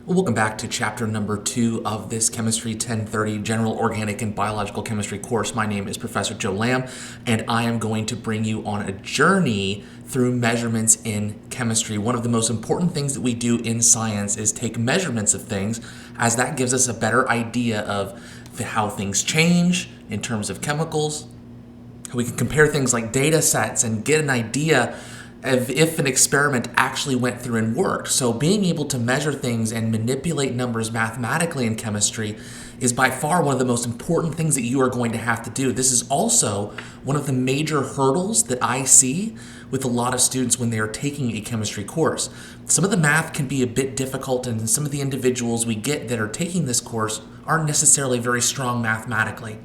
Well, welcome back to chapter number 2 of this Chemistry 1030 General Organic and Biological Chemistry course. My name is Professor Joe Lamb, and I am going to bring you on a journey through measurements in chemistry. One of the most important things that we do in science is take measurements of things, as that gives us a better idea of how things change in terms of chemicals. We can compare things like data sets and get an idea of if an experiment actually went through and worked. So being able to measure things and manipulate numbers mathematically in chemistry is by far one of the most important things that you are going to have to do. This is also one of the major hurdles that I see with a lot of students when they are taking a chemistry course. Some of the math can be a bit difficult, and some of the individuals we get that are taking this course aren't necessarily very strong mathematically.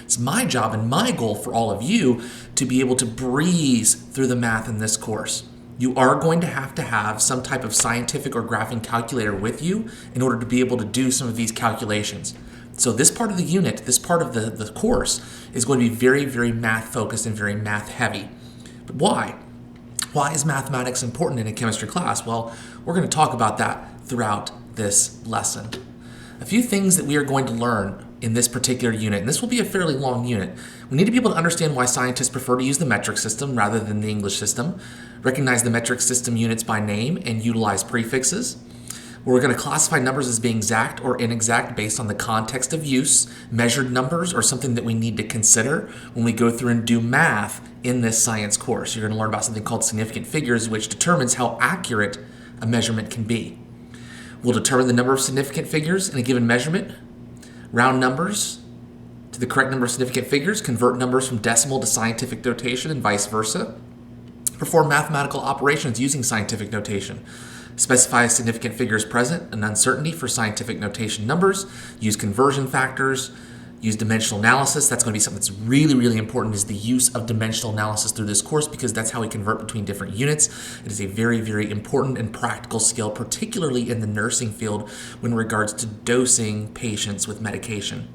It's my job and my goal for all of you to be able to breeze through the math in this course. You are going to have some type of scientific or graphing calculator with you in order to be able to do some of these calculations. So this part of the unit, this part of the course is going to be very, very math focused and very math heavy. But why? Why is mathematics important in a chemistry class? Well, we're going to talk about that throughout this lesson. A few things that we are going to learn in this particular unit, and this will be a fairly long unit. We need to be able to understand why scientists prefer to use the metric system rather than the English system, recognize the metric system units by name, and utilize prefixes. We're going to classify numbers as being exact or inexact based on the context of use. Measured numbers are something that we need to consider when we go through and do math in this science course. You're going to learn about something called significant figures, which determines how accurate a measurement can be. We'll determine the number of significant figures in a given measurement, round numbers to the correct number of significant figures, convert numbers from decimal to scientific notation, and vice versa. Perform mathematical operations using scientific notation. Specify significant figures present and uncertainty for scientific notation numbers. Use conversion factors. Use dimensional analysis. That's going to be something that's really, really important, is the use of dimensional analysis through this course, because that's how we convert between different units. It is a very, very important and practical skill, particularly in the nursing field when regards to dosing patients with medication.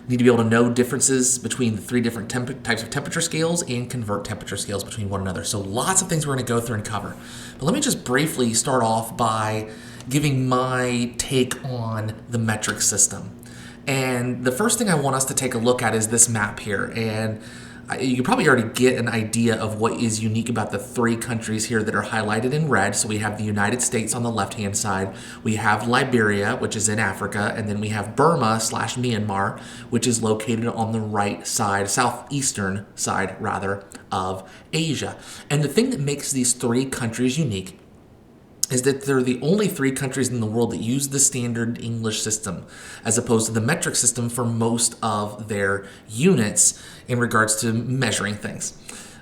We need to be able to know differences between the three different types of temperature scales and convert temperature scales between one another. So lots of things we're going to go through and cover. But let me just briefly start off by giving my take on the metric system. And the first thing I want us to take a look at is this map here. And you can probably already get an idea of what is unique about the three countries here that are highlighted in red. So we have the United States on the left-hand side. We have Liberia, which is in Africa. And then we have Burma/Myanmar, which is located on the right side, southeastern side, rather, of Asia. And the thing that makes these three countries unique is that they're the only three countries in the world that use the standard English system, as opposed to the metric system for most of their units in regards to measuring things.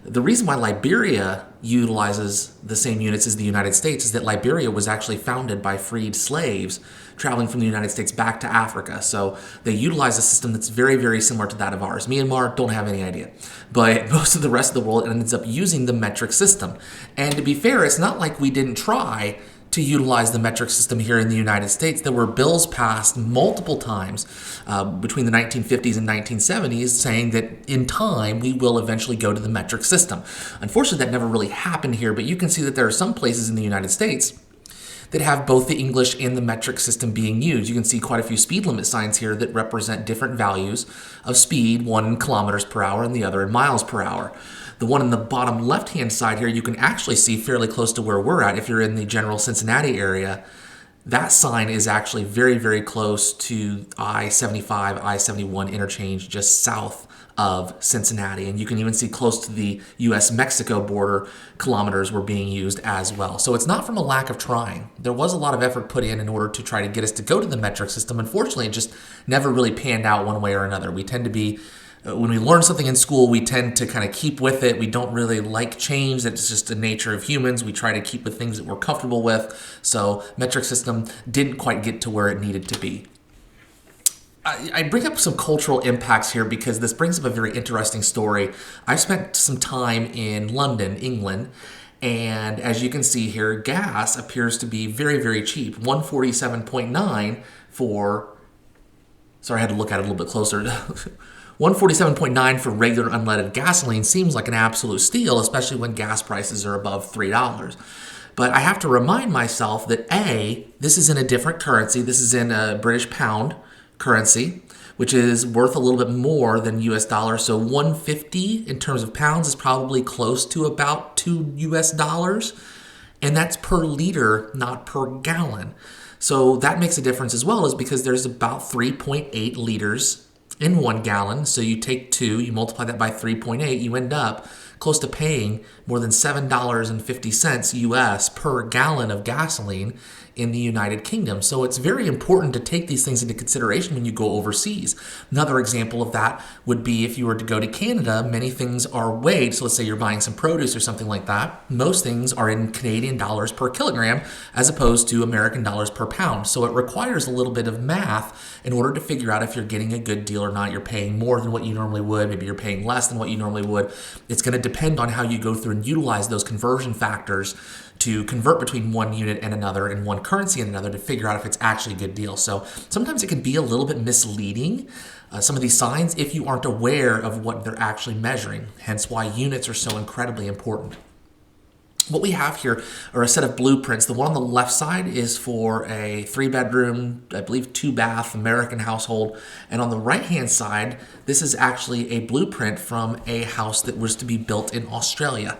The reason why Liberia utilizes the same units as the United States is that Liberia was actually founded by freed slaves traveling from the United States back to Africa. So they utilize a system that's very, very similar to that of ours. Myanmar, don't have any idea. But most of the rest of the world ends up using the metric system. And to be fair, it's not like we didn't try to utilize the metric system here in the United States. There were bills passed multiple times between the 1950s and 1970s saying that in time we will eventually go to the metric system. Unfortunately, that never really happened here, but you can see that there are some places in the United States that have both the English and the metric system being used. You can see quite a few speed limit signs here that represent different values of speed, one in kilometers per hour and the other in miles per hour. The one in the bottom left-hand side here, you can actually see fairly close to where we're at. If you're in the general Cincinnati area, that sign is actually very, very close to I-75, I-71 interchange just south of Cincinnati. And you can even see close to the U.S.-Mexico border, kilometers were being used as well. So it's not from a lack of trying. There was a lot of effort put in order to try to get us to go to the metric system. Unfortunately, it just never really panned out one way or another. We tend to be when we learn something in school, we tend to kind of keep with it. We don't really like change. That's just the nature of humans. We try to keep with things that we're comfortable with. So metric system didn't quite get to where it needed to be. I bring up some cultural impacts here because this brings up a very interesting story. I've spent some time in London, England, and as you can see here, gas appears to be very, very cheap. 147.9 for, sorry, I had to look at it a little bit closer. 147.9 for regular unleaded gasoline seems like an absolute steal, especially when gas prices are above $3. But I have to remind myself that A, this is in a different currency. This is in a British pound currency, which is worth a little bit more than US dollars. So 150 in terms of pounds is probably close to about 2 US dollars. And that's per liter, not per gallon. So that makes a difference as well, is because there's about 3.8 liters in 1 gallon. So you take 2, you multiply that by 3.8, you end up close to paying more than $7.50 US per gallon of gasoline in the United Kingdom. So it's very important to take these things into consideration when you go overseas. Another example of that would be if you were to go to Canada, many things are weighed. So let's say you're buying some produce or something like that. Most things are in Canadian dollars per kilogram as opposed to American dollars per pound. So it requires a little bit of math in order to figure out if you're getting a good deal or not. You're paying more than what you normally would. Maybe you're paying less than what you normally would. It's going to depend on how you go through and utilize those conversion factors to convert between one unit and another and one currency and another to figure out if it's actually a good deal. So sometimes it can be a little bit misleading, some of these signs, if you aren't aware of what they're actually measuring, hence why units are so incredibly important. What we have here are a set of blueprints. The one on the left side is for a 3-bedroom, I believe 2-bath American household. And on the right-hand side, this is actually a blueprint from a house that was to be built in Australia.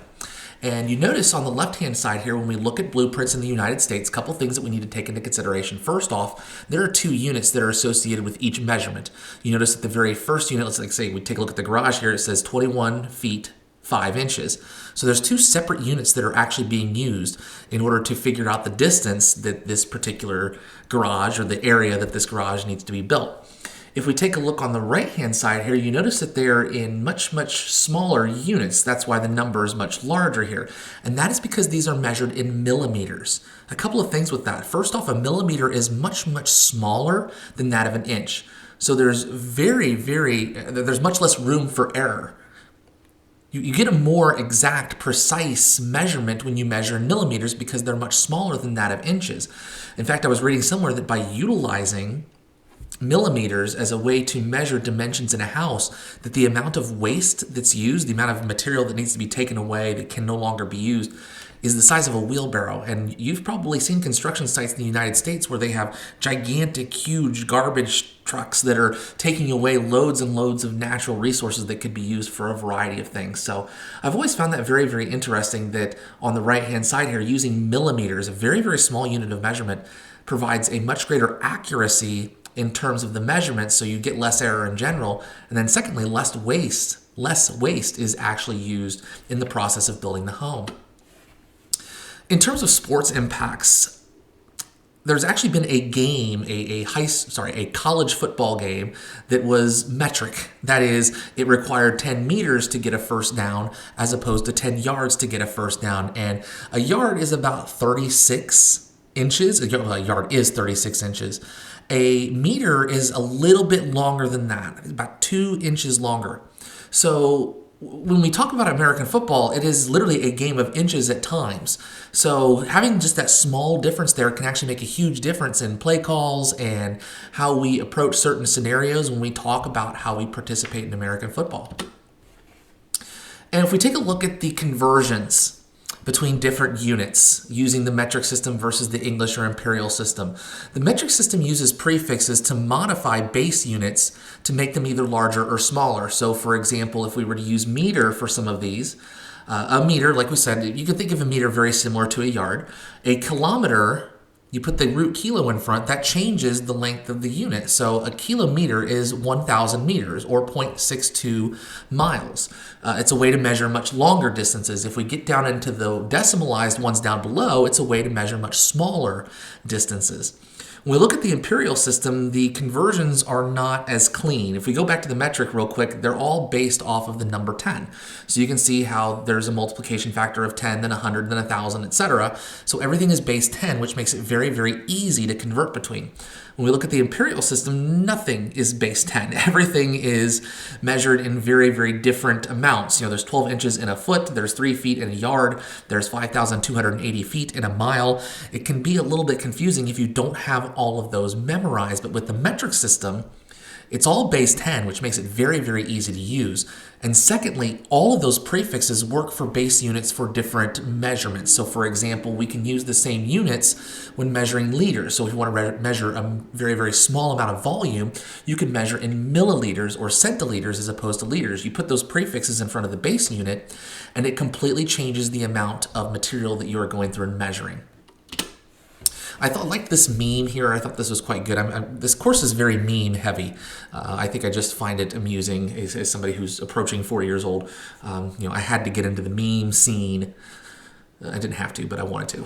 And you notice on the left-hand side here, when we look at blueprints in the United States, a couple things that we need to take into consideration. First off, there are 2 units that are associated with each measurement. You notice that the very first unit, let's say we take a look at the garage here, it says 21 feet 5 inches. So there's 2 separate units that are actually being used in order to figure out the distance that this particular garage or the area that this garage needs to be built. If we take a look on the right-hand side here, you notice that they're in much, much smaller units. That's why the number is much larger here. And that is because these are measured in millimeters. A couple of things with that. First off, a millimeter is much, much smaller than that of an inch. So there's there's much less room for error. You get a more exact, precise measurement when you measure in millimeters because they're much smaller than that of inches. In fact, I was reading somewhere that by utilizing millimeters as a way to measure dimensions in a house, that the amount of waste that's used, the amount of material that needs to be taken away that can no longer be used, is the size of a wheelbarrow. And you've probably seen construction sites in the United States where they have gigantic, huge garbage trucks that are taking away loads and loads of natural resources that could be used for a variety of things. So I've always found that very, very interesting that on the right-hand side here, using millimeters, a very, very small unit of measurement, provides a much greater accuracy in terms of the measurements, so you get less error in general. And then secondly, less waste. Less waste is actually used in the process of building the home. In terms of sports impacts, there's actually been a game, a college football game that was metric. That is, it required 10 meters to get a first down as opposed to 10 yards to get a first down. And a yard is about 36 inches. A yard is 36 inches. A meter is a little bit longer than that, it's about 2 inches longer. So when we talk about American football, it is literally a game of inches at times. So having just that small difference there can actually make a huge difference in play calls and how we approach certain scenarios when we talk about how we participate in American football. And if we take a look at the conversions between different units using the metric system versus the English or imperial system. The metric system uses prefixes to modify base units to make them either larger or smaller. So for example, if we were to use meter for some of these, a meter, like we said, you can think of a meter very similar to a yard. A kilometer, you put the root kilo in front, that changes the length of the unit. So a kilometer is 1,000 meters or 0.62 miles. It's a way to measure much longer distances. If we get down into the decimalized ones down below, it's a way to measure much smaller distances. When we look at the imperial system, the conversions are not as clean. If we go back to the metric real quick, they're all based off of the number 10. So you can see how there's a multiplication factor of 10, then 100, then 1,000, etc. So everything is base 10, which makes it very, very easy to convert between. When we look at the imperial system, nothing is base 10. Everything is measured in very, very different amounts. You know, there's 12 inches in a foot, there's 3 feet in a yard, there's 5,280 feet in a mile. It can be a little bit confusing if you don't have all of those memorized, but with the metric system, It's all base 10, which makes it very, very easy to use. And secondly, all of those prefixes work for base units for different measurements. So for example, we can use the same units when measuring liters. So if you want to measure a very, very small amount of volume, you could measure in milliliters or centiliters as opposed to liters. You put those prefixes in front of the base unit, and it completely changes the amount of material that you are going through and measuring. I liked this meme here. I thought this was quite good. This course is very meme heavy. I think I just find it amusing as somebody who's approaching 4 years old. I had to get into the meme scene. I didn't have to, but I wanted to.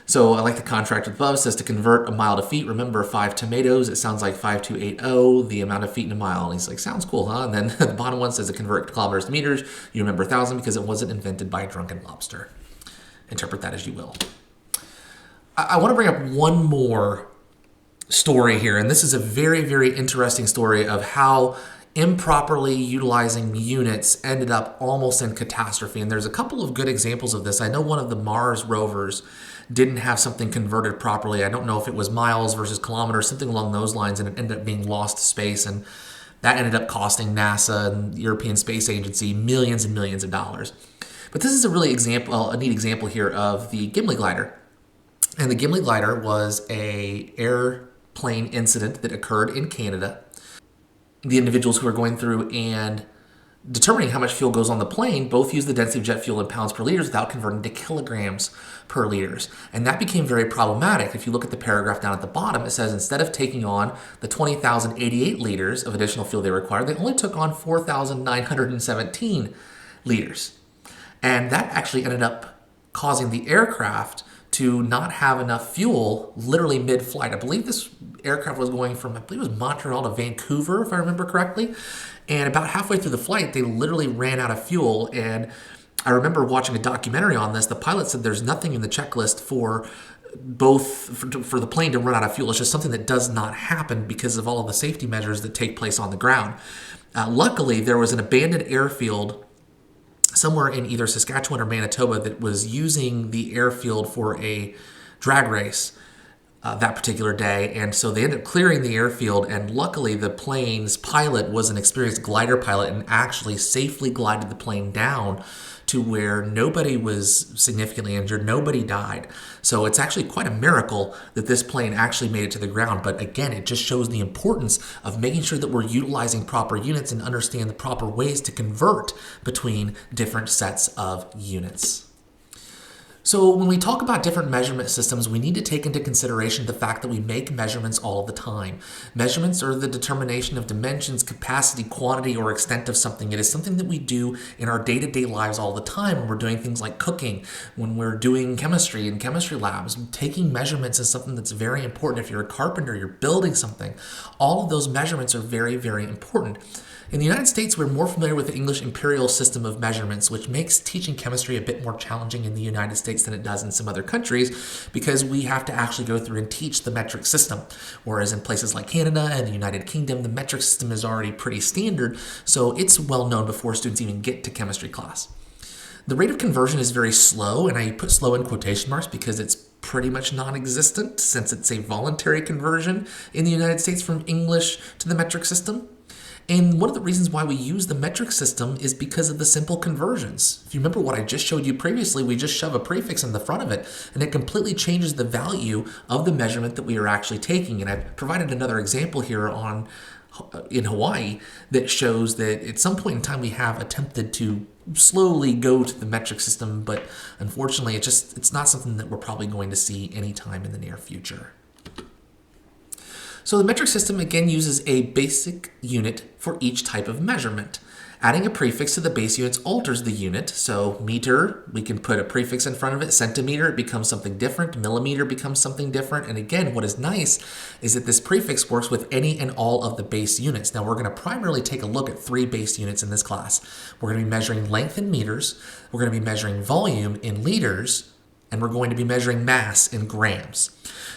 So I like the contract above. It says to convert a mile to feet. Remember 5 tomatoes. It sounds like 5280, the amount of feet in a mile. And he's like, sounds cool, huh? And then the bottom one says to convert kilometers to meters. You remember 1,000 because it wasn't invented by a drunken lobster. Interpret that as you will. I want to bring up one more story here, and this is a very, very interesting story of how improperly utilizing units ended up almost in catastrophe. And there's a couple of good examples of this. I know one of the Mars rovers didn't have something converted properly. I don't know if it was miles versus kilometers, something along those lines, and it ended up being lost to space. And that ended up costing NASA and the European Space Agency millions and millions of dollars. But this is a neat example here of the Gimli glider. And the Gimli glider was an airplane incident that occurred in Canada. The individuals who are going through and determining how much fuel goes on the plane both use the density of jet fuel in pounds per liters without converting to kilograms per liters. And that became very problematic. If you look at the paragraph down at the bottom, it says instead of taking on the 20,088 liters of additional fuel they required, they only took on 4,917 liters. And that actually ended up causing the aircraft to not have enough fuel literally mid-flight. I believe this aircraft was going from, it was Montreal to Vancouver, if I remember correctly. And about halfway through the flight, they literally ran out of fuel. And I remember watching a documentary on this. The pilot said there's nothing in the checklist for the plane to run out of fuel. It's just something that does not happen because of all of the safety measures that take place on the ground. Luckily, there was an abandoned airfield somewhere in either Saskatchewan or Manitoba that was using the airfield for a drag race that particular day. And so they ended up clearing the airfield, and luckily the plane's pilot was an experienced glider pilot and actually safely glided the plane down to where nobody was significantly injured, nobody died. So it's actually quite a miracle that this plane actually made it to the ground. But again, it just shows the importance of making sure that we're utilizing proper units and understand the proper ways to convert between different sets of units. So when we talk about different measurement systems, we need to take into consideration the fact that we make measurements all the time. Measurements are the determination of dimensions, capacity, quantity, or extent of something. It is something that we do in our day-to-day lives all the time when we're doing things like cooking, when we're doing chemistry in chemistry labs. Taking measurements is something that's very important. If you're a carpenter, you're building something, all of those measurements are very, very important. In the United States, we're more familiar with the English imperial system of measurements, which makes teaching chemistry a bit more challenging in the United States than it does in some other countries, because we have to actually go through and teach the metric system. Whereas in places like Canada and the United Kingdom, the metric system is already pretty standard, so it's well known before students even get to chemistry class. The rate of conversion is very slow, and I put slow in quotation marks because it's pretty much non-existent, since it's a voluntary conversion in the United States from English to the metric system. And one of the reasons why we use the metric system is because of the simple conversions. If you remember what I just showed you previously, we just shove a prefix in the front of it, and it completely changes the value of the measurement that we are actually taking. And I've provided another example here in Hawaii that shows that at some point in time we have attempted to slowly go to the metric system, but unfortunately it's not something that we're probably going to see anytime in the near future. So the metric system again uses a basic unit for each type of measurement. Adding a prefix to the base units alters the unit. So meter, we can put a prefix in front of it. Centimeter, it becomes something different. Millimeter becomes something different. And again, what is nice is that this prefix works with any and all of the base units. Now we're going to primarily take a look at 3 base units in this class. We're going to be measuring length in meters, we're going to be measuring volume in liters, and we're going to be measuring mass in grams.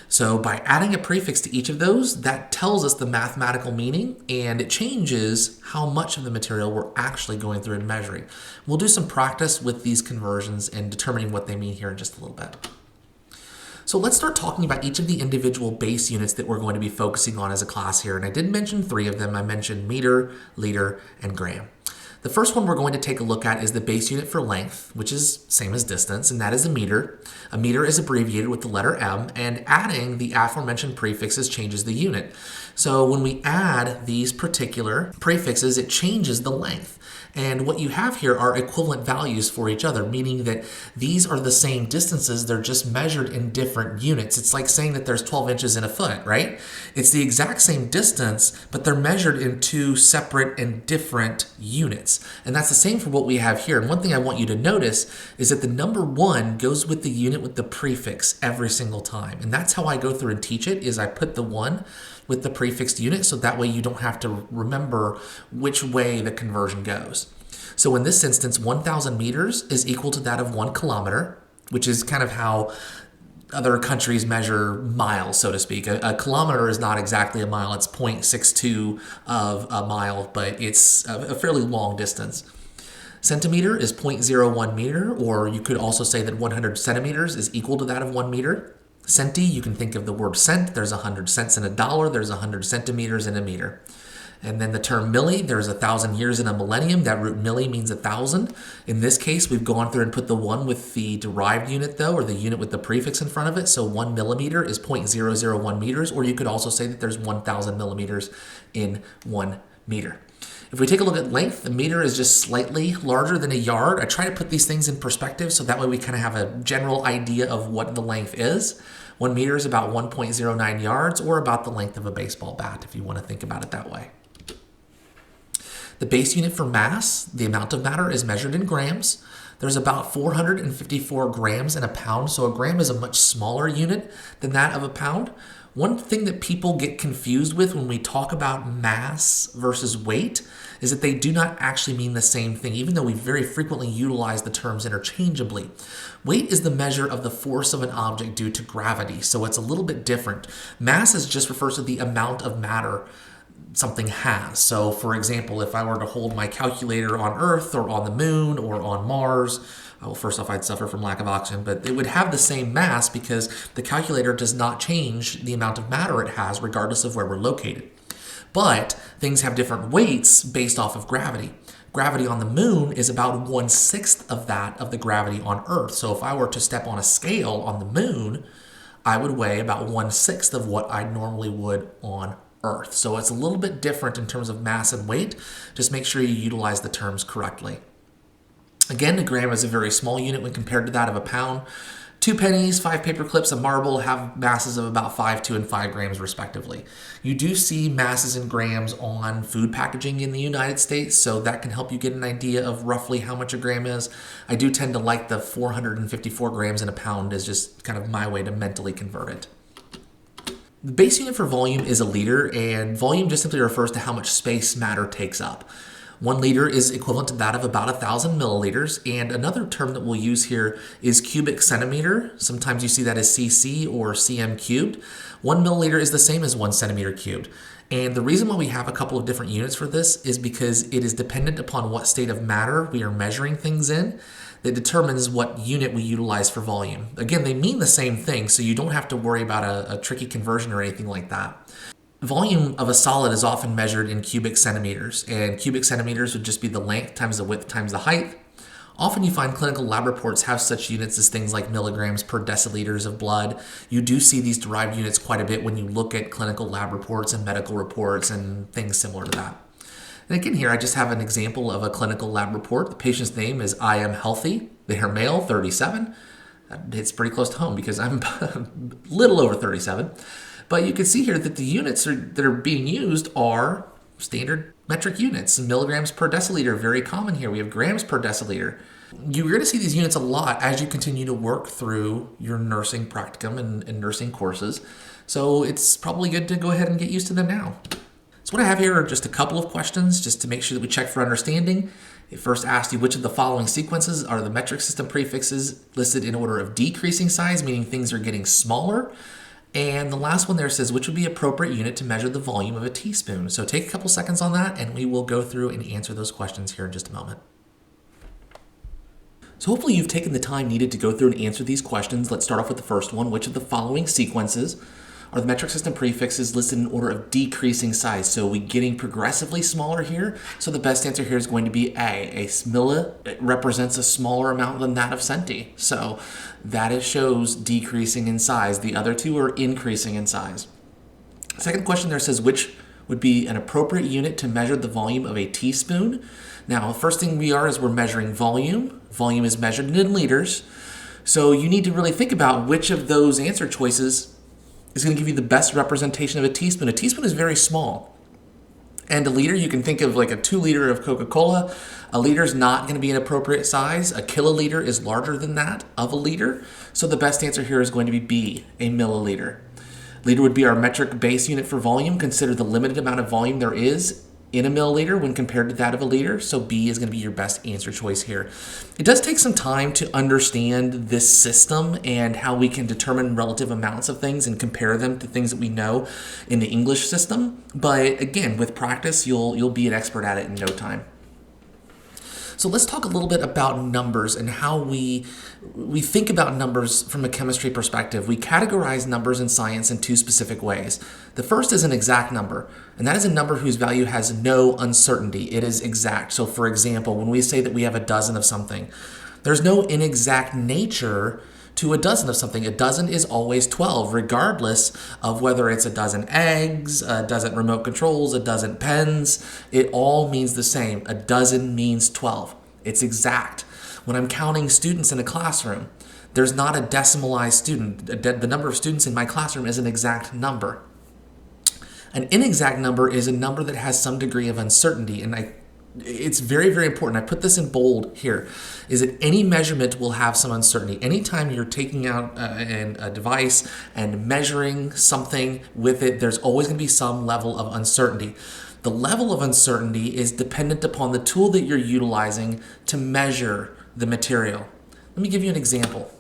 So by adding a prefix to each of those, that tells us the mathematical meaning, and it changes how much of the material we're actually going through and measuring. We'll do some practice with these conversions and determining what they mean here in just a little bit. So So let's start talking about each of the individual base units that we're going to be focusing on as a class here. And I did mention 3 of them. I mentioned meter, liter, and gram. The first one we're going to take a look at is the base unit for length, which is same as distance, and that is a meter. A meter is abbreviated with the letter M, and adding the aforementioned prefixes changes the unit. So when we add these particular prefixes, it changes the length. And what you have here are equivalent values for each other, meaning that these are the same distances, they're just measured in different units. It's like saying that there's 12 inches in a foot, right? It's the exact same distance, but they're measured in 2 separate and different units. And that's the same for what we have here. And one thing I want you to notice is that the number 1 goes with the unit with the prefix every single time. And that's how I go through and teach it, is I put the 1 with the prefixed unit, so that way you don't have to remember which way the conversion goes. So in this instance, 1,000 meters is equal to that of 1 kilometer, which is kind of how other countries measure miles, so to speak. A kilometer is not exactly a mile, it's 0.62 of a mile, but it's a fairly long distance. Centimeter is 0.01 meter, or you could also say that 100 centimeters is equal to that of 1 meter. Centi, you can think of the word cent. There's 100 cents in a dollar. There's 100 centimeters in a meter. And then the term milli, there's 1,000 years in a millennium. That root milli means 1,000. In this case, we've gone through and put the 1 with the derived unit, though, or the unit with the prefix in front of it. So 1 millimeter is 0.001 meters, or you could also say that there's 1,000 millimeters in 1 meter. If we take a look at length, the meter is just slightly larger than a yard. I try to put these things in perspective so that way we kind of have a general idea of what the length is. 1 meter is about 1.09 yards, or about the length of a baseball bat, if you want to think about it that way. The base unit for mass, the amount of matter, is measured in grams. There's about 454 grams in a pound, so a gram is a much smaller unit than that of a pound. One thing that people get confused with when we talk about mass versus weight is that they do not actually mean the same thing, even though we very frequently utilize the terms interchangeably. Weight is the measure of the force of an object due to gravity, so it's a little bit different. Mass just refers to the amount of matter something has. So for example, if I were to hold my calculator on Earth or on the moon or on Mars, well, first off, I'd suffer from lack of oxygen, but it would have the same mass because the calculator does not change the amount of matter it has regardless of where we're located. But things have different weights based off of gravity. Gravity on the moon is about 1/6 of that of the gravity on Earth. So if I were to step on a scale on the moon, I would weigh about 1/6 of what I normally would on Earth. So it's a little bit different in terms of mass and weight. Just make sure you utilize the terms correctly. Again, a gram is a very small unit when compared to that of a pound. 2 pennies, 5 paper clips, a marble have masses of about 5, 2, and 5 grams respectively. You do see masses in grams on food packaging in the United States, so that can help you get an idea of roughly how much a gram is. I do tend to like the 454 grams in a pound is just kind of my way to mentally convert it. The base unit for volume is a liter, and volume just simply refers to how much space matter takes up. 1 liter is equivalent to that of about 1,000 milliliters, and another term that we'll use here is cubic centimeter. Sometimes you see that as cc or cm cubed. 1 milliliter is the same as 1 centimeter cubed. And the reason why we have a couple of different units for this is because it is dependent upon what state of matter we are measuring things in that determines what unit we utilize for volume. Again, they mean the same thing, so you don't have to worry about a tricky conversion or anything like that. Volume of a solid is often measured in cubic centimeters, and cubic centimeters would just be the length times the width times the height. Often you find clinical lab reports have such units as things like milligrams per deciliters of blood. You do see these derived units quite a bit when you look at clinical lab reports and medical reports and things similar to that. And again here, I just have an example of a clinical lab report. The patient's name is I am healthy. They are male, 37. It's pretty close to home because I'm a little over 37. But you can see here that the units that are being used are standard metric units. Milligrams per deciliter, very common here. We have grams per deciliter. You're going to see these units a lot as you continue to work through your nursing practicum and nursing courses. So it's probably good to go ahead and get used to them now. So what I have here are just a couple of questions just to make sure that we check for understanding. It first asked you which of the following sequences are the metric system prefixes listed in order of decreasing size, meaning things are getting smaller. And the last one there says which would be appropriate unit to measure the volume of a teaspoon. So take a couple seconds on that and we will go through and answer those questions here in just a moment. So hopefully you've taken the time needed to go through and answer these questions. Let's start off with the first one. Which of the following sequences are the metric system prefixes listed in order of decreasing size? So we're getting progressively smaller here. So the best answer here is going to be A. A milli represents a smaller amount than that of centi. So that shows decreasing in size. The other two are increasing in size. Second question there says, which would be an appropriate unit to measure the volume of a teaspoon? Now, the first thing we're measuring volume. Volume is measured in liters. So you need to really think about which of those answer choices is going to give you the best representation of a teaspoon. A teaspoon is very small. And a liter, you can think of like a 2 liter of Coca-Cola. A liter is not going to be an appropriate size. A kiloliter is larger than that of a liter. So the best answer here is going to be B, a milliliter. Liter would be our metric base unit for volume. Consider the limited amount of volume there is in a milliliter when compared to that of a liter. So B is going to be your best answer choice here. It does take some time to understand this system and how we can determine relative amounts of things and compare them to things that we know in the English system. But again, with practice, you'll be an expert at it in no time. So let's talk a little bit about numbers and how we think about numbers from a chemistry perspective. We categorize numbers in science in two specific ways. The first is an exact number, and that is a number whose value has no uncertainty. It is exact. So for example, when we say that we have a dozen of something, there's no inexact nature to a dozen of something. A dozen is always 12, regardless of whether it's a dozen eggs, a dozen remote controls, a dozen pens. It all means the same. A dozen means 12. It's exact. When I'm counting students in a classroom, there's not a decimalized student. The number of students in my classroom is an exact number. An inexact number is a number that has some degree of uncertainty, and it's very, very important. I put this in bold here, is that any measurement will have some uncertainty. Anytime you're taking out a device and measuring something with it, there's always going to be some level of uncertainty. The level of uncertainty is dependent upon the tool that you're utilizing to measure the material. Let me give you an example.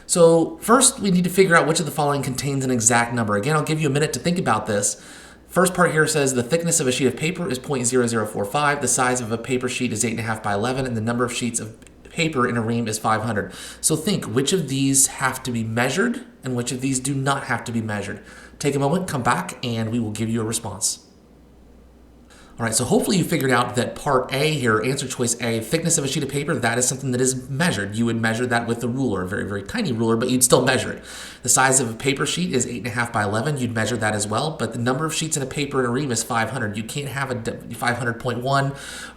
So first, we need to figure out which of the following contains an exact number. Again, I'll give you a minute to think about this. First part here says the thickness of a sheet of paper is 0.0045, the size of a paper sheet is 8.5 by 11, and the number of sheets of paper in a ream is 500. So think, which of these have to be measured and which of these do not have to be measured? Take a moment, come back, and we will give you a response. All right, so hopefully you figured out that part A here, answer choice A, thickness of a sheet of paper, that is something that is measured. You would measure that with a ruler, a very, very tiny ruler, but you'd still measure it. The size of a paper sheet is 8.5 by 11. You'd measure that as well, but the number of sheets in a paper in a ream is 500. You can't have a 500.1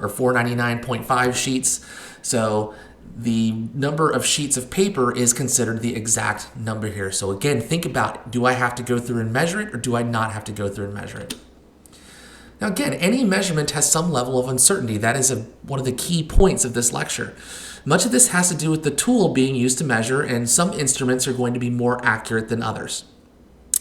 or 499.5 sheets. So the number of sheets of paper is considered the exact number here. So again, think about, do I have to go through and measure it, or do I not have to go through and measure it? Now again, any measurement has some level of uncertainty. That is one of the key points of this lecture. Much of this has to do with the tool being used to measure, and some instruments are going to be more accurate than others.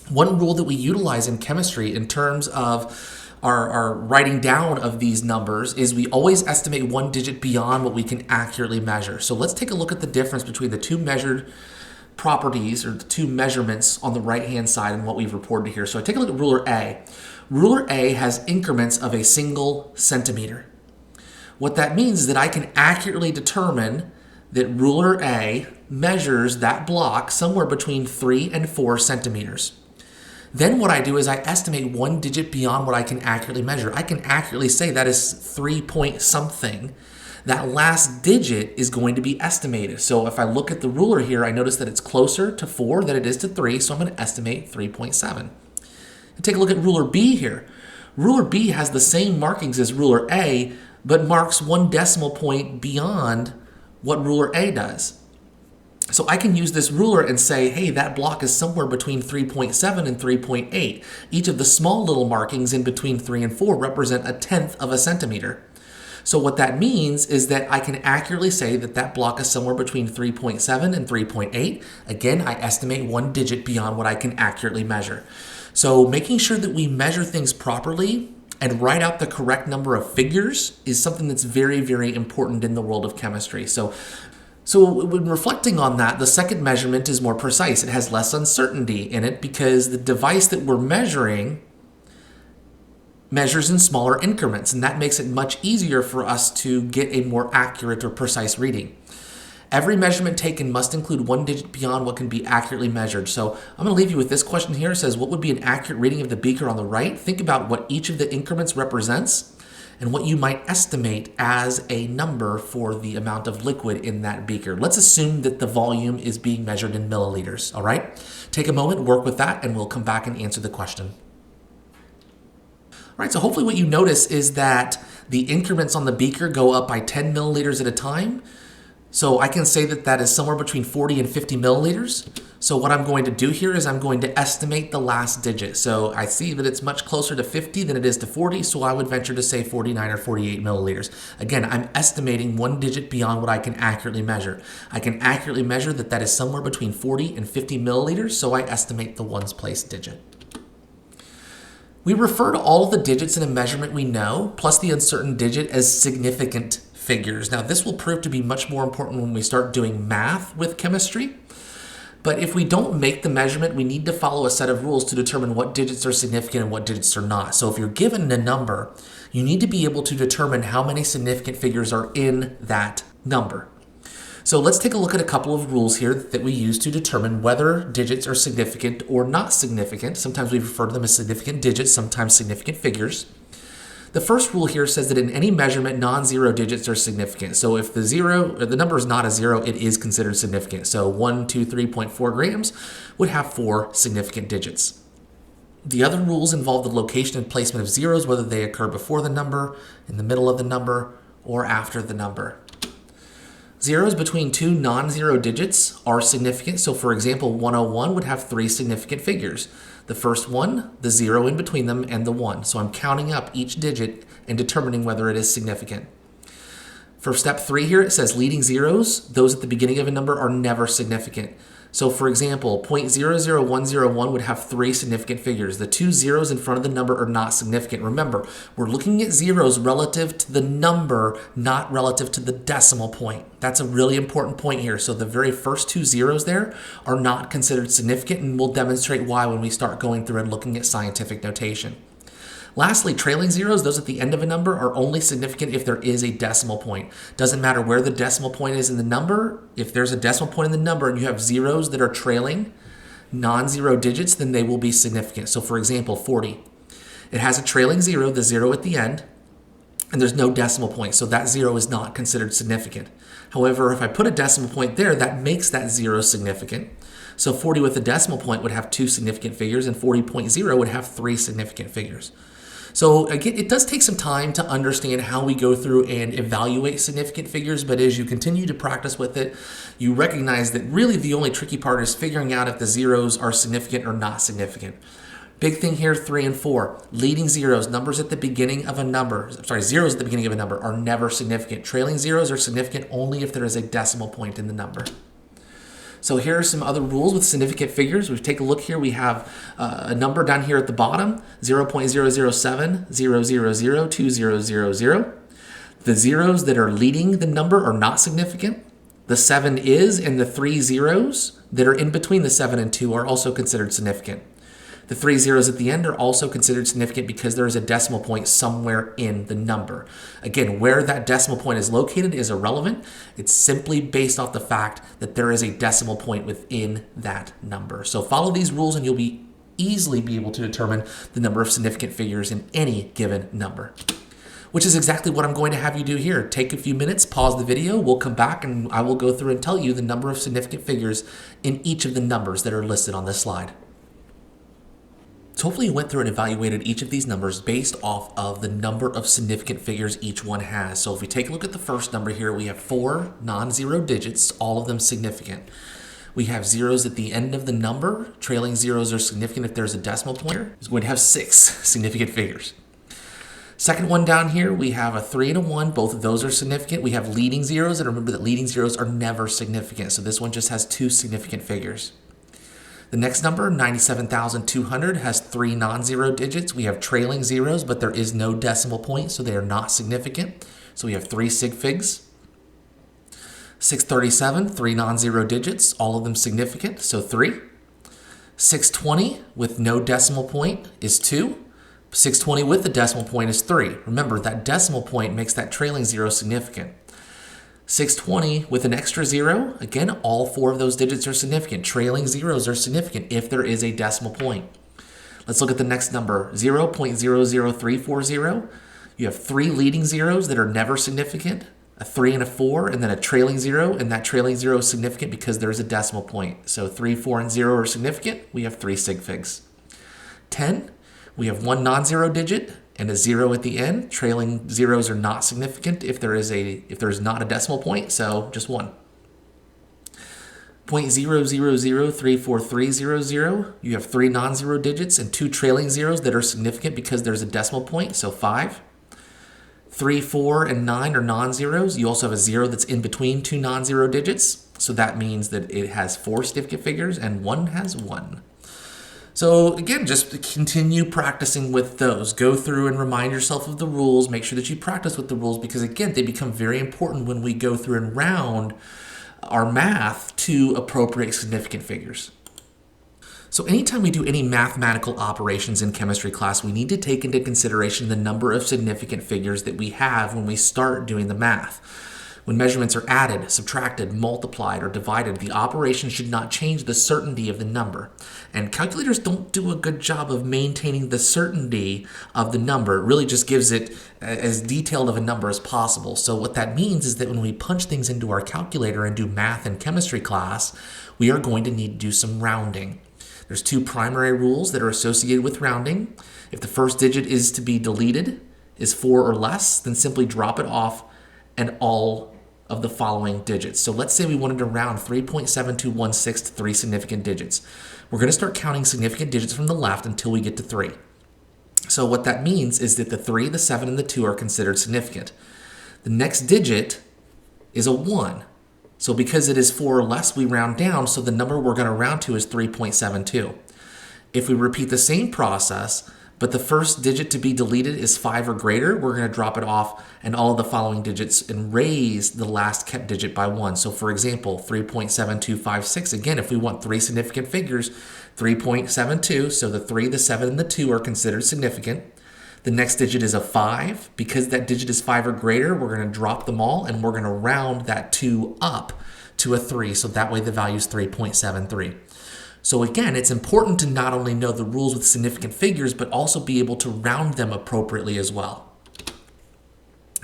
One rule that we utilize in chemistry in terms of our writing down of these numbers is we always estimate one digit beyond what we can accurately measure. So let's take a look at the difference between the two measured properties or the two measurements on the right-hand side and what we've reported here. So take a look at ruler A. Ruler A has increments of a single centimeter. What that means is that I can accurately determine that ruler A measures that block somewhere between 3 and 4 centimeters. Then what I do is I estimate one digit beyond what I can accurately measure. I can accurately say that is 3 point something. That last digit is going to be estimated. So if I look at the ruler here, I notice that it's closer to 4 than it is to 3, so I'm going to estimate 3.7. Take a look at ruler B here. Ruler B has the same markings as ruler A, but marks 1 decimal point beyond what ruler A does. So I can use this ruler and say, hey, that block is somewhere between 3.7 and 3.8. Each of the small little markings in between 3 and 4 represent 1/10 of a centimeter. So what that means is that I can accurately say that that block is somewhere between 3.7 and 3.8. Again, I estimate one digit beyond what I can accurately measure. So making sure that we measure things properly and write out the correct number of figures is something that's very, very important in the world of chemistry. So when reflecting on that, the second measurement is more precise. It has less uncertainty in it because the device that we're measuring measures in smaller increments, and that makes it much easier for us to get a more accurate or precise reading. Every measurement taken must include one digit beyond what can be accurately measured. So I'm going to leave you with this question here. It says, what would be an accurate reading of the beaker on the right? Think about what each of the increments represents and what you might estimate as a number for the amount of liquid in that beaker. Let's assume that the volume is being measured in milliliters, all right? Take a moment, work with that, and we'll come back and answer the question. All right, so hopefully what you notice is that the increments on the beaker go up by 10 milliliters at a time. So I can say that that is somewhere between 40 and 50 milliliters. So what I'm going to do here is I'm going to estimate the last digit. So I see that it's much closer to 50 than it is to 40, so I would venture to say 49 or 48 milliliters. Again, I'm estimating one digit beyond what I can accurately measure. I can accurately measure that that is somewhere between 40 and 50 milliliters, so I estimate the ones place digit. We refer to all of the digits in a measurement we know, plus the uncertain digit, as significant figures. Now, this will prove to be much more important when we start doing math with chemistry. But if we don't make the measurement, we need to follow a set of rules to determine what digits are significant and what digits are not. So if you're given a number, you need to be able to determine how many significant figures are in that number. So let's take a look at a couple of rules here that we use to determine whether digits are significant or not significant. Sometimes we refer to them as significant digits, sometimes significant figures. The first rule here says that in any measurement, non-zero digits are significant. So if the number is not a zero, it is considered significant. So 123.4 grams would have 4 significant digits. The other rules involve the location and placement of zeros, whether they occur before the number, in the middle of the number, or after the number. Zeros between two non-zero digits are significant. So for example, 101 would have 3 significant figures. The first one, the 0 in between them, and the 1. So I'm counting up each digit and determining whether it is significant. For step 3 here, it says leading zeros, those at the beginning of a number, are never significant. So for example, 0.00101 would have 3 significant figures. The 2 zeros in front of the number are not significant. Remember, we're looking at zeros relative to the number, not relative to the decimal point. That's a really important point here. So the very first 2 zeros there are not considered significant, and we'll demonstrate why when we start going through and looking at scientific notation. Lastly, trailing zeros, those at the end of a number, are only significant if there is a decimal point. Doesn't matter where the decimal point is in the number. If there's a decimal point in the number and you have zeros that are trailing non-zero digits, then they will be significant. So for example, 40. It has a trailing zero, the 0 at the end, and there's no decimal point, so that 0 is not considered significant. However, if I put a decimal point there, that makes that 0 significant. So 40 with a decimal point would have 2 significant figures, and 40.0 would have 3 significant figures. So again, it does take some time to understand how we go through and evaluate significant figures, but as you continue to practice with it, you recognize that really the only tricky part is figuring out if the zeros are significant or not significant. Big thing here, 3 and 4. Leading zeros, numbers at the beginning of a number, zeros at the beginning of a number are never significant. Trailing zeros are significant only if there is a decimal point in the number. So here are some other rules with significant figures. We take a look here. We have a number down here at the bottom, 0.007, 000, 2000. The zeros that are leading the number are not significant. The 7 is, and the 3 zeros that are in between the 7 and 2 are also considered significant. The 3 zeros at the end are also considered significant because there is a decimal point somewhere in the number. Again, where that decimal point is located is irrelevant. It's simply based off the fact that there is a decimal point within that number. So follow these rules and you'll easily be able to determine the number of significant figures in any given number. Which is exactly what I'm going to have you do here. Take a few minutes, pause the video, we'll come back and I will go through and tell you the number of significant figures in each of the numbers that are listed on this slide. So hopefully you went through and evaluated each of these numbers based off of the number of significant figures each one has. So if we take a look at the first number here, we have 4 non-zero digits, all of them significant. We have zeros at the end of the number. Trailing zeros are significant if there's a decimal point. It's going to have 6 significant figures. Second one down here, we have a 3 and a 1. Both of those are significant. We have leading zeros, and remember that leading zeros are never significant. So this one just has 2 significant figures. The next number, 97,200, has 3 non-zero digits. We have trailing zeros, but there is no decimal point, so they are not significant. So we have 3 sig figs. 637, 3 non-zero digits, all of them significant, so 3. 620 with no decimal point is 2. 620 with the decimal point is 3. Remember, that decimal point makes that trailing 0 significant. 620 with an extra 0, again, all 4 of those digits are significant. Trailing zeros are significant if there is a decimal point. Let's look at the next number, 0.00340. You have 3 leading zeros that are never significant, a 3 and a 4, and then a trailing 0, and that trailing 0 is significant because there's a decimal point. So 3, 4, and 0 are significant. We have 3 sig figs. 10, we have 1 non-zero digit and a 0 at the end. Trailing zeros are not significant if there is not a decimal point, so just 1. 0.0003430, you have 3 non-zero digits and 2 trailing zeros that are significant because there's a decimal point, so 5. 3, 4, and 9 are non-zeros. You also have a 0 that's in between 2 non-zero digits, so that means that it has 4 significant figures and 1 has 1. So again, just continue practicing with those. Go through and remind yourself of the rules. Make sure that you practice with the rules because, again, they become very important when we go through and round our math to appropriate significant figures. So anytime we do any mathematical operations in chemistry class, we need to take into consideration the number of significant figures that we have when we start doing the math. When measurements are added, subtracted, multiplied, or divided, the operation should not change the certainty of the number. And calculators don't do a good job of maintaining the certainty of the number. It really just gives it as detailed of a number as possible. So what that means is that when we punch things into our calculator and do math and chemistry class, we are going to need to do some rounding. There's 2 primary rules that are associated with rounding. If the first digit is to be deleted, is 4 or less, then simply drop it off and all of the following digits. So let's say we wanted to round 3.7216 to 3 significant digits. We're going to start counting significant digits from the left until we get to 3. So what that means is that the 3, the 7, and the 2 are considered significant. The next digit is a 1. So because it is 4 or less, we round down, so the number we're going to round to is 3.72. If we repeat the same process, but the first digit to be deleted is 5 or greater, we're going to drop it off and all of the following digits and raise the last kept digit by 1. So for example, 3.7256, again, if we want 3 significant figures, 3.72, so the 3, the 7, and the 2 are considered significant. The next digit is a 5. Because that digit is 5 or greater, we're going to drop them all and we're going to round that 2 up to a 3. So that way the value is 3.73. So again, it's important to not only know the rules with significant figures, but also be able to round them appropriately as well.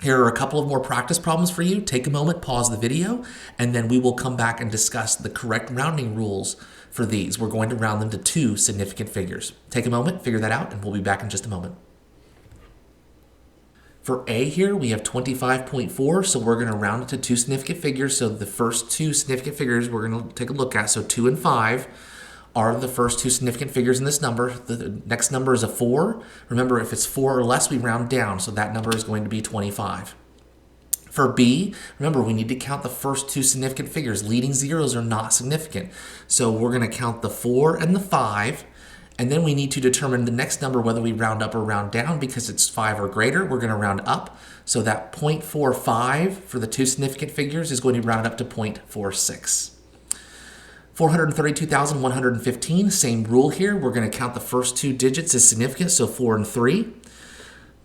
Here are a couple of more practice problems for you. Take a moment, pause the video, and then we will come back and discuss the correct rounding rules for these. We're going to round them to 2 significant figures. Take a moment, figure that out, and we'll be back in just a moment. For A here, we have 25.4, so we're going to round it to 2 significant figures. So the first 2 significant figures we're going to take a look at, so 2 and 5, are the first 2 significant figures in this number. The next number is a 4. Remember, if it's 4 or less, we round down, so that number is going to be 25. For B, remember, we need to count the first 2 significant figures. Leading zeros are not significant, so we're going to count the 4 and the 5, and then we need to determine the next number, whether we round up or round down. Because it's 5 or greater, we're going to round up, so that 0.45 for the 2 significant figures is going to be rounded up to 0.46. 432,115, same rule here. We're going to count the first 2 digits as significant, so 4 and 3.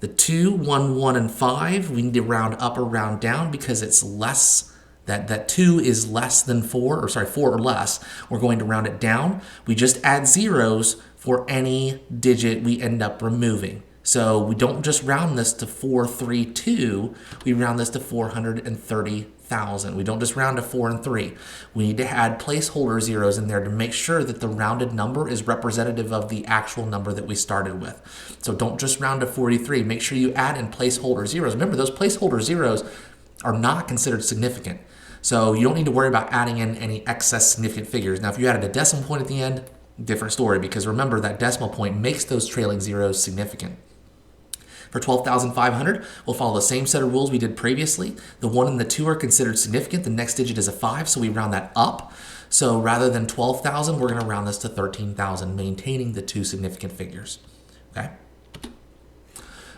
The 2, 1, 1, and 5, we need to round up or round down because it's less, that 2 is less than 4 or less. We're going to round it down. We just add zeros for any digit we end up removing. So we don't just round this to 432, we round this to 430,000. We don't just round to 4 and 3. We need to add placeholder zeros in there to make sure that the rounded number is representative of the actual number that we started with. So don't just round to 43. Make sure you add in placeholder zeros. Remember, those placeholder zeros are not considered significant. So you don't need to worry about adding in any excess significant figures. Now, if you added a decimal point at the end, different story, because remember that decimal point makes those trailing zeros significant. For 12,500, we'll follow the same set of rules we did previously. The 1 and the 2 are considered significant. The next digit is a 5, so we round that up. So rather than 12,000, we're going to round this to 13,000, maintaining the 2 significant figures. Okay?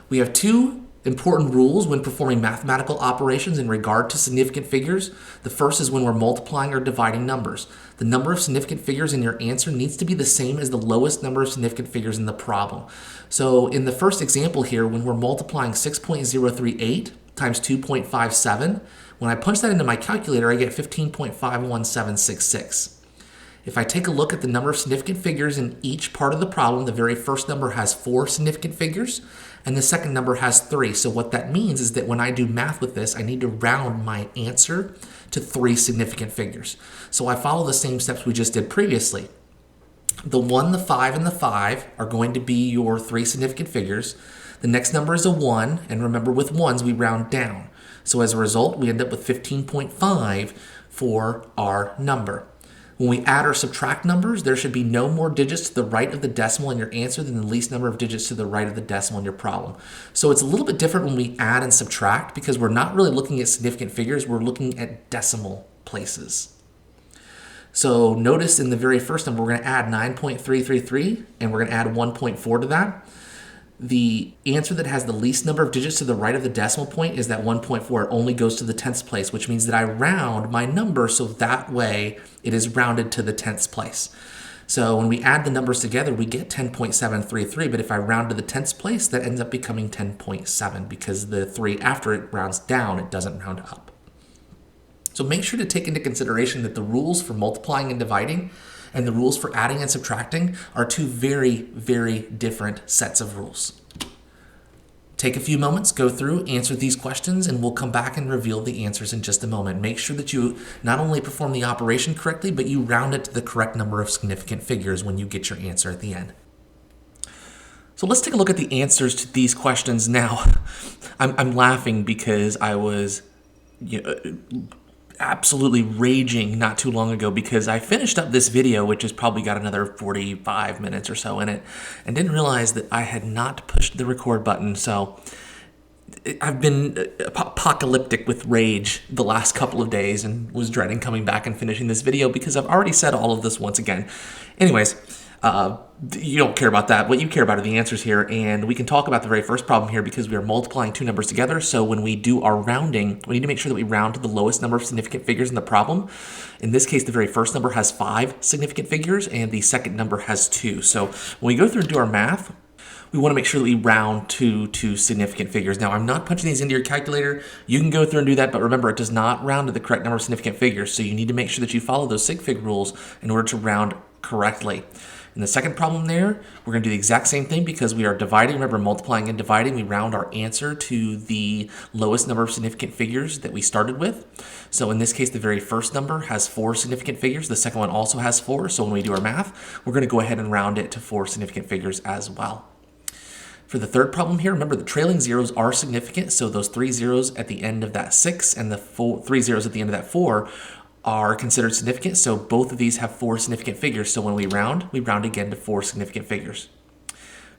We have two important rules when performing mathematical operations in regard to significant figures. The first is when we're multiplying or dividing numbers. The number of significant figures in your answer needs to be the same as the lowest number of significant figures in the problem. So in the first example here, when we're multiplying 6.038 times 2.57, when I punch that into my calculator, I get 15.51766. If I take a look at the number of significant figures in each part of the problem, the very first number has 4 significant figures, and the second number has 3. So what that means is that when I do math with this, I need to round my answer to 3 significant figures. So I follow the same steps we just did previously. The 1, the 5, and the 5 are going to be your 3 significant figures. The next number is a 1, and remember with 1s we round down. So as a result, we end up with 15.5 for our number. When we add or subtract numbers, there should be no more digits to the right of the decimal in your answer than the least number of digits to the right of the decimal in your problem. So it's a little bit different when we add and subtract because we're not really looking at significant figures, we're looking at decimal places. So notice in the very first number, we're going to add 9.333 and we're going to add 1.4 to that. The answer that has the least number of digits to the right of the decimal point is that 1.4. It only goes to the tenths place, which means that I round my number so that way it is rounded to the tenths place. So when we add the numbers together, we get 10.733, but if I round to the tenths place, that ends up becoming 10.7 because the 3 after it rounds down, it doesn't round up. So make sure to take into consideration that the rules for multiplying and dividing and the rules for adding and subtracting are two very, very different sets of rules. Take a few moments, go through, answer these questions, and we'll come back and reveal the answers in just a moment. Make sure that you not only perform the operation correctly, but you round it to the correct number of significant figures when you get your answer at the end. So let's take a look at the answers to these questions now. I'm laughing because I was absolutely raging not too long ago because I finished up this video, which has probably got another 45 minutes or so in it, and didn't realize that I had not pushed the record button. So I've been apocalyptic with rage the last couple of days and was dreading coming back and finishing this video because I've already said all of this once again. Anyways, you don't care about that. What you care about are the answers here, and we can talk about the very first problem here because we are multiplying two numbers together. So when we do our rounding, we need to make sure that we round to the lowest number of significant figures in the problem. In this case, the very first number has 5 significant figures, and the second number has 2. So when we go through and do our math, we want to make sure that we round to 2 significant figures. Now, I'm not punching these into your calculator. You can go through and do that, but remember, it does not round to the correct number of significant figures. So you need to make sure that you follow those sig fig rules in order to round correctly. In the second problem there, we're going to do the exact same thing because we are dividing. Remember, multiplying and dividing, we round our answer to the lowest number of significant figures that we started with. So in this case, the very first number has 4 significant figures. The second one also has 4. So when we do our math, we're going to go ahead and round it to 4 significant figures as well. For the third problem here, remember the trailing zeros are significant. So those 3 zeros at the end of that 6 and the 3 zeros at the end of that 4 are considered significant, so both of these have 4 significant figures. So when we round again to 4 significant figures.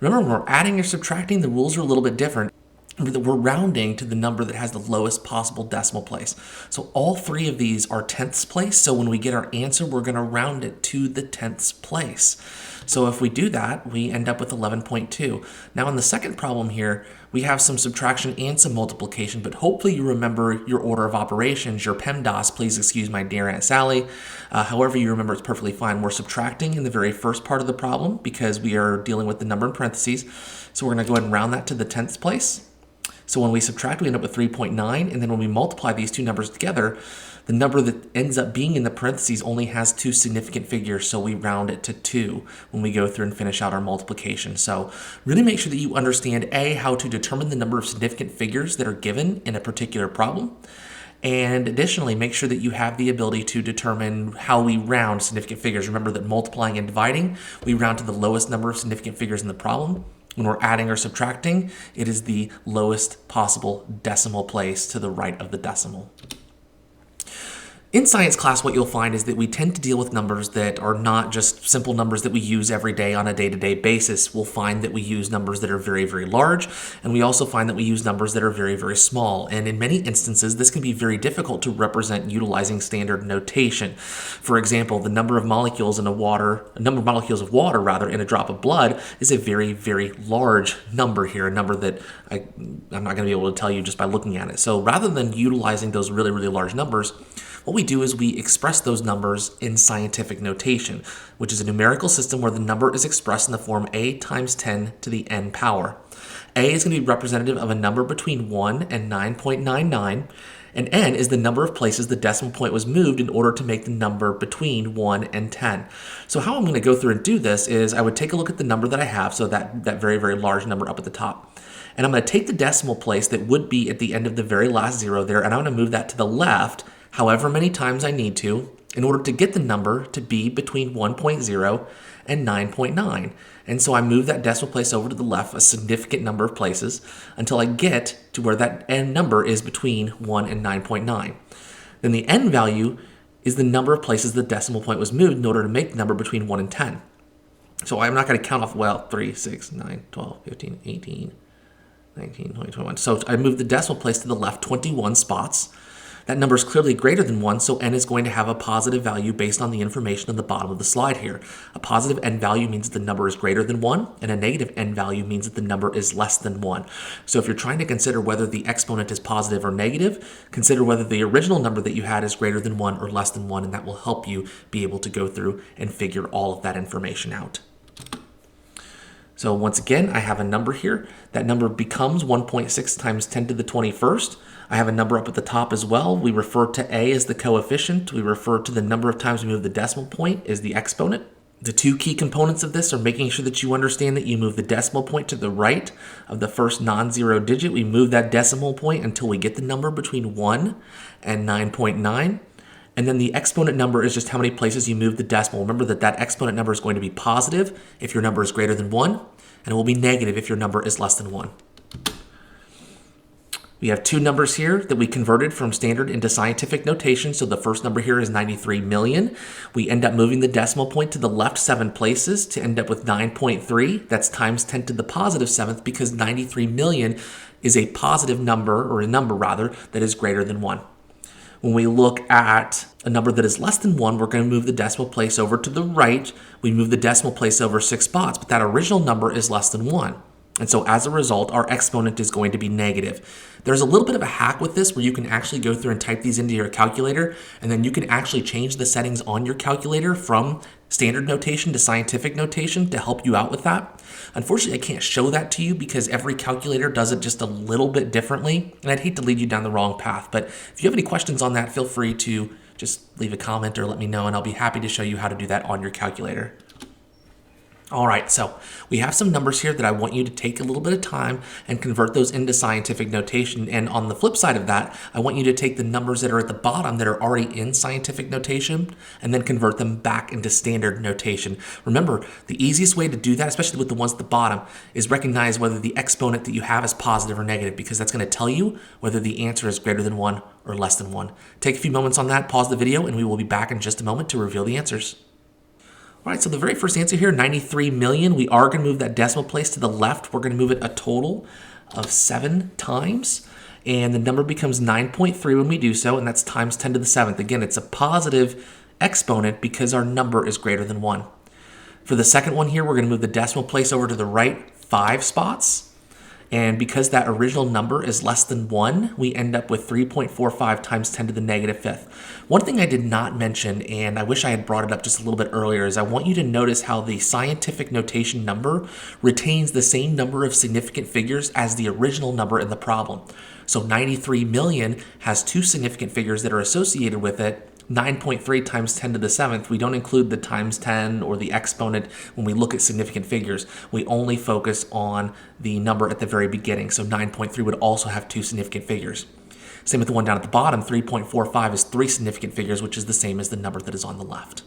Remember, when we're adding or subtracting, the rules are a little bit different. Remember that we're rounding to the number that has the lowest possible decimal place. So all 3 of these are tenths place, so when we get our answer, we're going to round it to the tenths place. So if we do that, we end up with 11.2. Now in the second problem here, we have some subtraction and some multiplication, but hopefully you remember your order of operations, your PEMDAS. Please excuse my dear Aunt Sally. However you remember, it's perfectly fine. We're subtracting in the very first part of the problem because we are dealing with the number in parentheses. So we're going to go ahead and round that to the tenths place. So when we subtract, we end up with 3.9, and then when we multiply these two numbers together, the number that ends up being in the parentheses only has 2 significant figures, so we round it to 2 when we go through and finish out our multiplication. So really make sure that you understand, A, how to determine the number of significant figures that are given in a particular problem, and additionally, make sure that you have the ability to determine how we round significant figures. Remember that multiplying and dividing, we round to the lowest number of significant figures in the problem. When we're adding or subtracting, it is the lowest possible decimal place to the right of the decimal. In science class, what you'll find is that we tend to deal with numbers that are not just simple numbers that we use every day on a day-to-day basis. We'll find that we use numbers that are very, very large, and we also find that we use numbers that are very, very small. And in many instances, this can be very difficult to represent utilizing standard notation. For example, the number of molecules of water rather, in a drop of blood is a very, very large number here, a number that I'm not going to be able to tell you just by looking at it. So rather than utilizing those really, really large numbers, what we do is we express those numbers in scientific notation, which is a numerical system where the number is expressed in the form a times 10 to the n power. A is going to be representative of a number between 1 and 9.99, and n is the number of places the decimal point was moved in order to make the number between 1 and 10. So how I'm going to go through and do this is I would take a look at the number that I have, so that very, very large number up at the top. And I'm going to take the decimal place that would be at the end of the very last zero there, and I'm going to move that to the left however many times I need to in order to get the number to be between 1.0 and 9.9. And so I move that decimal place over to the left a significant number of places until I get to where that n number is between 1 and 9.9. Then the n value is the number of places the decimal point was moved in order to make the number between 1 and 10. So I'm not going to count off, 3, 6, 9, 12, 15, 18, 19, 20, 21. So I move the decimal place to the left 21 spots. That number is clearly greater than 1, so n is going to have a positive value based on the information on the bottom of the slide here. A positive n value means that the number is greater than 1, and a negative n value means that the number is less than 1. So if you're trying to consider whether the exponent is positive or negative, consider whether the original number that you had is greater than 1 or less than 1, and that will help you be able to go through and figure all of that information out. So once again, I have a number here. That number becomes 1.6 times 10 to the 21st. I have a number up at the top as well. We refer to a as the coefficient. We refer to the number of times we move the decimal point as the exponent. The two key components of this are making sure that you understand that you move the decimal point to the right of the first non-zero digit. We move that decimal point until we get the number between 1 and 9.9. And then the exponent number is just how many places you move the decimal. Remember that that exponent number is going to be positive if your number is greater than 1, and it will be negative if your number is less than 1. We have two numbers here that we converted from standard into scientific notation. So the first number here is 93 million. We end up moving the decimal point to the left 7 places to end up with 9.3. That's times 10 to the positive 7th because 93 million is a positive number, or a number rather, that is greater than 1. When we look at a number that is less than 1, we're going to move the decimal place over to the right. We move the decimal place over 6 spots, but that original number is less than 1. And so as a result, our exponent is going to be negative. There's a little bit of a hack with this where you can actually go through and type these into your calculator, and then you can actually change the settings on your calculator from standard notation to scientific notation to help you out with that. Unfortunately, I can't show that to you because every calculator does it just a little bit differently, and I'd hate to lead you down the wrong path. But if you have any questions on that, feel free to just leave a comment or let me know, and I'll be happy to show you how to do that on your calculator. All right, so we have some numbers here that I want you to take a little bit of time and convert those into scientific notation. And on the flip side of that, I want you to take the numbers that are at the bottom that are already in scientific notation and then convert them back into standard notation. Remember, the easiest way to do that, especially with the ones at the bottom, is recognize whether the exponent that you have is positive or negative, because that's going to tell you whether the answer is greater than 1 or less than 1. Take a few moments on that, pause the video, and we will be back in just a moment to reveal the answers. All right, so the very first answer here, 93 million, we are going to move that decimal place to the left. We're going to move it a total of 7 times, and the number becomes 9.3 when we do so, and that's times 10 to the 7th. Again, it's a positive exponent because our number is greater than 1. For the second one here, we're going to move the decimal place over to the right 5 spots. And because that original number is less than 1, we end up with 3.45 times 10 to the negative 5th. One thing I did not mention, and I wish I had brought it up just a little bit earlier, is I want you to notice how the scientific notation number retains the same number of significant figures as the original number in the problem. So 93 million has 2 significant figures that are associated with it. 9.3 times 10 to the 7th, we don't include the times 10 or the exponent when we look at significant figures. We only focus on the number at the very beginning. So 9.3 would also have 2 significant figures. Same with the one down at the bottom, 3.45 is 3 significant figures, which is the same as the number that is on the left.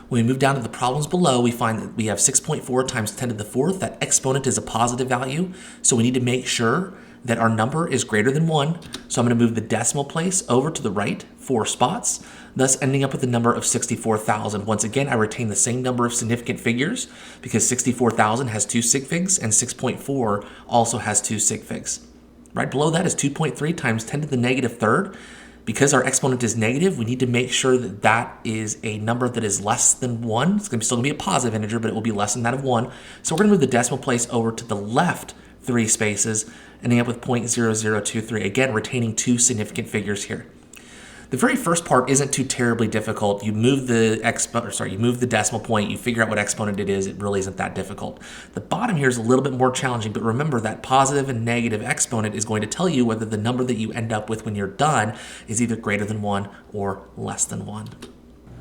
When we move down to the problems below, we find that we have 6.4 times 10 to the fourth. That exponent is a positive value, so we need to make sure that our number is greater than 1. So I'm going to move the decimal place over to the right 4 spots, thus ending up with a number of 64,000. Once again, I retain the same number of significant figures because 64,000 has 2 sig figs and 6.4 also has 2 sig figs. Right below that is 2.3 times 10 to the negative third. Because our exponent is negative, we need to make sure that that is a number that is less than 1. It's still going to be a positive integer, but it will be less than that of 1. So we're going to move the decimal place over to the left 3 spaces, ending up with 0.0023. Again, retaining 2 significant figures here. The very first part isn't too terribly difficult. You move the decimal point, you figure out what exponent it is. It really isn't that difficult. The bottom here is a little bit more challenging, but remember that positive and negative exponent is going to tell you whether the number that you end up with when you're done is either greater than 1 or less than 1.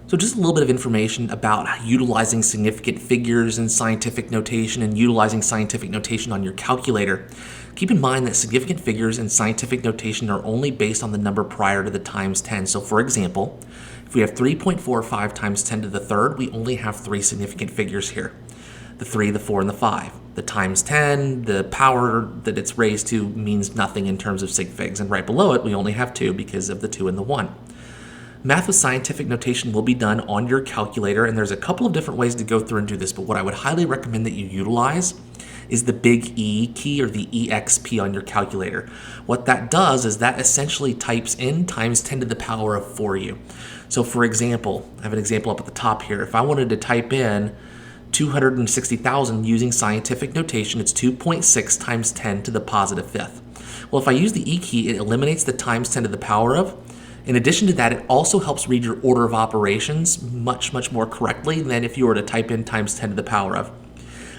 So just a little bit of information about utilizing significant figures in scientific notation and utilizing scientific notation on your calculator. Keep in mind that significant figures in scientific notation are only based on the number prior to the times 10. So for example, if we have 3.45 times 10 to the third, we only have 3 significant figures here. The 3, the 4, and the 5. The times 10, the power that it's raised to means nothing in terms of sig figs. And right below it, we only have 2 because of the 2 and the 1. Math with scientific notation will be done on your calculator, and there's a couple of different ways to go through and do this, but what I would highly recommend that you utilize is the big E key or the EXP on your calculator. What that does is that essentially types in times 10 to the power of 4 you. So for example, I have an example up at the top here. If I wanted to type in 260,000 using scientific notation, it's 2.6 times 10 to the positive fifth. Well, if I use the E key, it eliminates the times 10 to the power of. In addition to that, it also helps read your order of operations much more correctly than if you were to type in times 10 to the power of.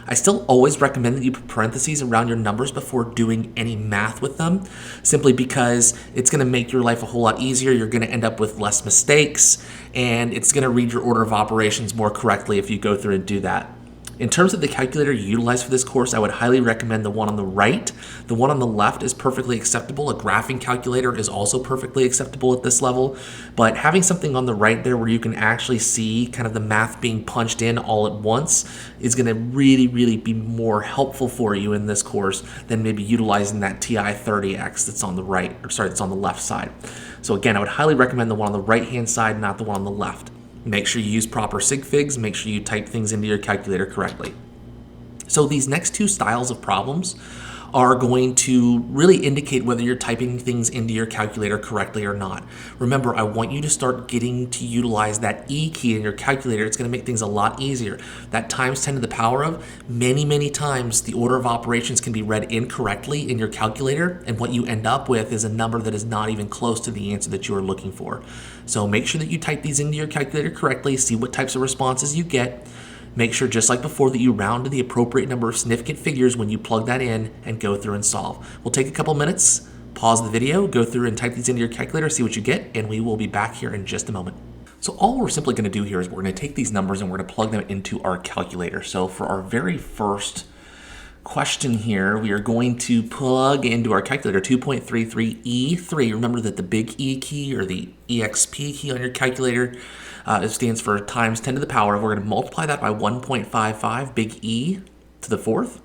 I still always recommend that you put parentheses around your numbers before doing any math with them, simply because it's going to make your life a whole lot easier. You're going to end up with less mistakes, and it's going to read your order of operations more correctly if you go through and do that. In terms of the calculator you utilize for this course, I would highly recommend the one on the right. The one on the left is perfectly acceptable. A graphing calculator is also perfectly acceptable at this level, but having something on the right there where you can actually see kind of the math being punched in all at once is going to really be more helpful for you in this course than maybe utilizing that TI-30X that's on the right, or sorry, that's on the left side. So again, I would highly recommend the one on the right-hand side, not the one on the left. Make sure you use proper sig figs. Make sure you type things into your calculator correctly. So these next 2 styles of problems are going to really indicate whether you're typing things into your calculator correctly or not. Remember, I want you to start getting to utilize that E key in your calculator. It's going to make things a lot easier. That times 10 to the power of, many times the order of operations can be read incorrectly in your calculator, and what you end up with is a number that is not even close to the answer that you are looking for. So make sure that you type these into your calculator correctly, see what types of responses you get. Make sure, just like before, that you round to the appropriate number of significant figures when you plug that in and go through and solve. We'll take a couple minutes, pause the video, go through and type these into your calculator, see what you get, and we will be back here in just a moment. So all we're simply going to do here is we're going to take these numbers and we're going to plug them into our calculator. So for our very first question here, we are going to plug into our calculator 2.33E3. Remember that the big E key or the EXP key on your calculator it stands for times 10 to the power of. We're going to multiply that by 1.55, big E to the fourth.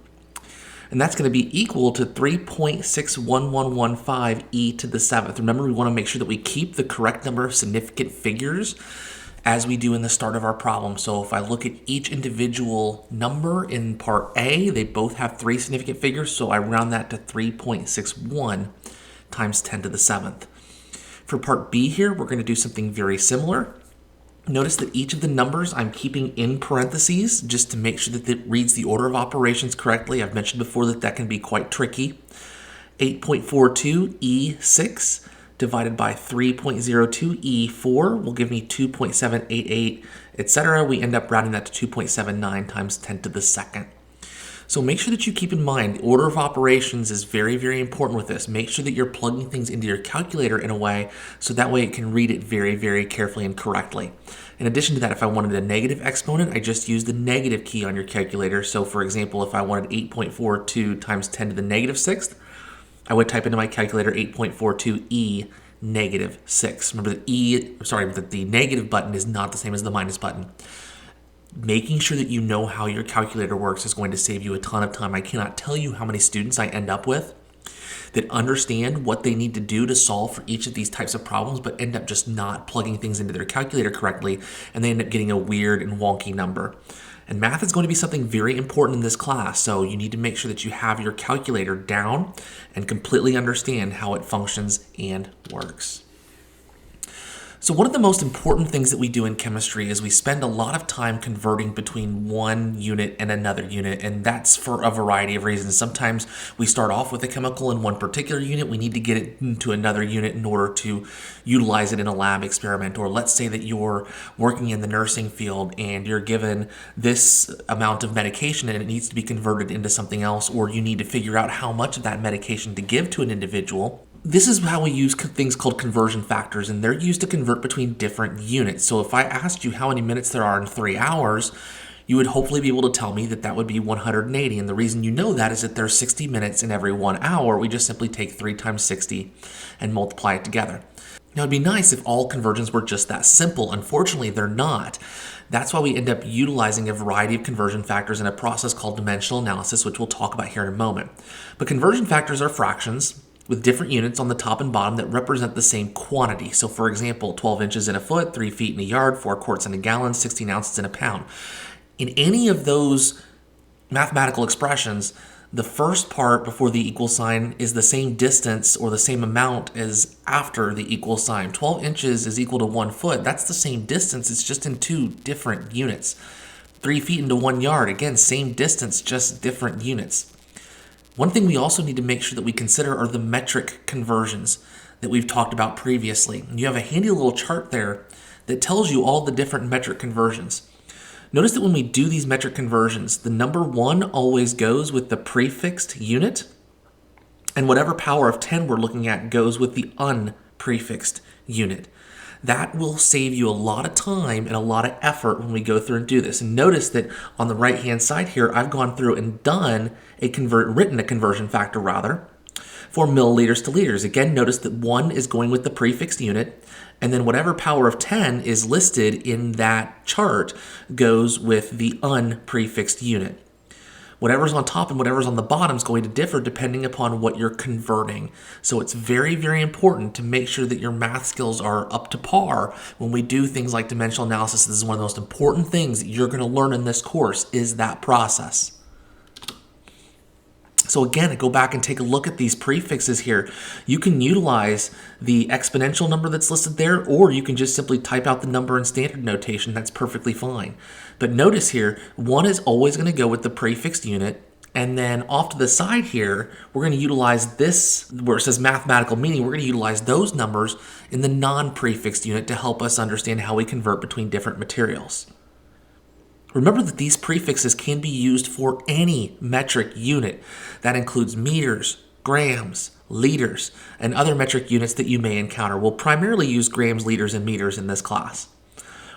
And that's going to be equal to 3.61115 E to the seventh. Remember, we want to make sure that we keep the correct number of significant figures as we do in the start of our problem. So if I look at each individual number in part A, they both have 3 significant figures, so I round that to 3.61 times 10 to the seventh. For part B here, we're going to do something very similar. Notice that each of the numbers I'm keeping in parentheses just to make sure that it reads the order of operations correctly. I've mentioned before that that can be quite tricky. 8.42 E6 divided by 3.02 E4 will give me 2.788, etc. We end up rounding that to 2.79 times 10 to the second. So make sure that you keep in mind the order of operations is very important with this. Make sure that you're plugging things into your calculator in a way so that way it can read it very carefully and correctly. In addition to that, if I wanted a negative exponent, I just use the negative key on your calculator. So for example, if I wanted 8.42 times 10 to the negative sixth, I would type into my calculator 8.42 E negative 6. Remember that the negative button is not the same as the minus button. Making sure that you know how your calculator works is going to save you a ton of time. I cannot tell you how many students I end up with that understand what they need to do to solve for each of these types of problems, but end up just not plugging things into their calculator correctly, and they end up getting a weird and wonky number. And math is going to be something very important in this class, so you need to make sure that you have your calculator down and completely understand how it functions and works. So one of the most important things that we do in chemistry is we spend a lot of time converting between one unit and another unit, and that's for a variety of reasons. Sometimes we start off with a chemical in one particular unit. We need to get it into another unit in order to utilize it in a lab experiment. Or let's say that you're working in the nursing field and you're given this amount of medication and it needs to be converted into something else, or you need to figure out how much of that medication to give to an individual. This is how we use things called conversion factors, and they're used to convert between different units. So if I asked you how many minutes there are in 3 hours, you would hopefully be able to tell me that that would be 180. And the reason you know that is that there's 60 minutes in every 1 hour. We just simply take 3 times 60 and multiply it together. Now, it'd be nice if all conversions were just that simple. Unfortunately, they're not. That's why we end up utilizing a variety of conversion factors in a process called dimensional analysis, which we'll talk about here in a moment. But conversion factors are fractions with different units on the top and bottom that represent the same quantity. So for example, 12 inches in a foot, 3 feet in a yard, 4 quarts in a gallon, 16 ounces in a pound. In any of those mathematical expressions, the first part before the equal sign is the same distance or the same amount as after the equal sign. 12 inches is equal to 1 foot. That's the same distance, it's just in 2 different units. 3 feet into 1 yard, again, same distance, just different units. One thing we also need to make sure that we consider are the metric conversions that we've talked about previously. You have a handy little chart there that tells you all the different metric conversions. Notice that when we do these metric conversions, the number 1 always goes with the prefixed unit, and whatever power of 10 we're looking at goes with the unprefixed unit. That will save you a lot of time and a lot of effort when we go through and do this. And notice that on the right-hand side here, I've gone through and done written a conversion factor for milliliters to liters. Again, notice that 1 is going with the prefixed unit, and then whatever power of 10 is listed in that chart goes with the unprefixed unit. Whatever's on top and whatever's on the bottom is going to differ depending upon what you're converting. So it's very, very important to make sure that your math skills are up to par when we do things like dimensional analysis. This is one of the most important things that you're going to learn in this course is that process. So again, go back and take a look at these prefixes here. You can utilize the exponential number that's listed there, or you can just simply type out the number in standard notation. That's perfectly fine. But notice here, 1 is always going to go with the prefixed unit. And then off to the side here, we're going to utilize this, where it says mathematical meaning, we're going to utilize those numbers in the non-prefixed unit to help us understand how we convert between different materials. Remember that these prefixes can be used for any metric unit. That includes meters, grams, liters, and other metric units that you may encounter. We'll primarily use grams, liters, and meters in this class.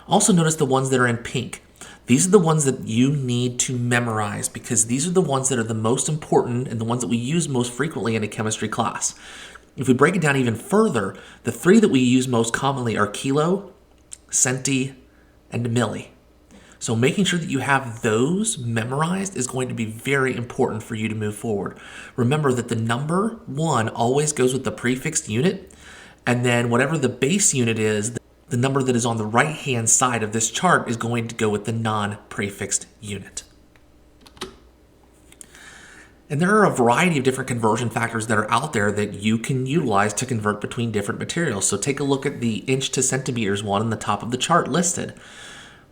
Also notice the ones that are in pink. These are the ones that you need to memorize because these are the ones that are the most important and the ones that we use most frequently in a chemistry class. If we break it down even further, the 3 that we use most commonly are kilo, centi, and milli. So making sure that you have those memorized is going to be very important for you to move forward. Remember that the number 1 always goes with the prefixed unit, and then whatever the base unit is, the number that is on the right-hand side of this chart is going to go with the non-prefixed unit. And there are a variety of different conversion factors that are out there that you can utilize to convert between different materials. So take a look at the inch to centimeters one on the top of the chart listed.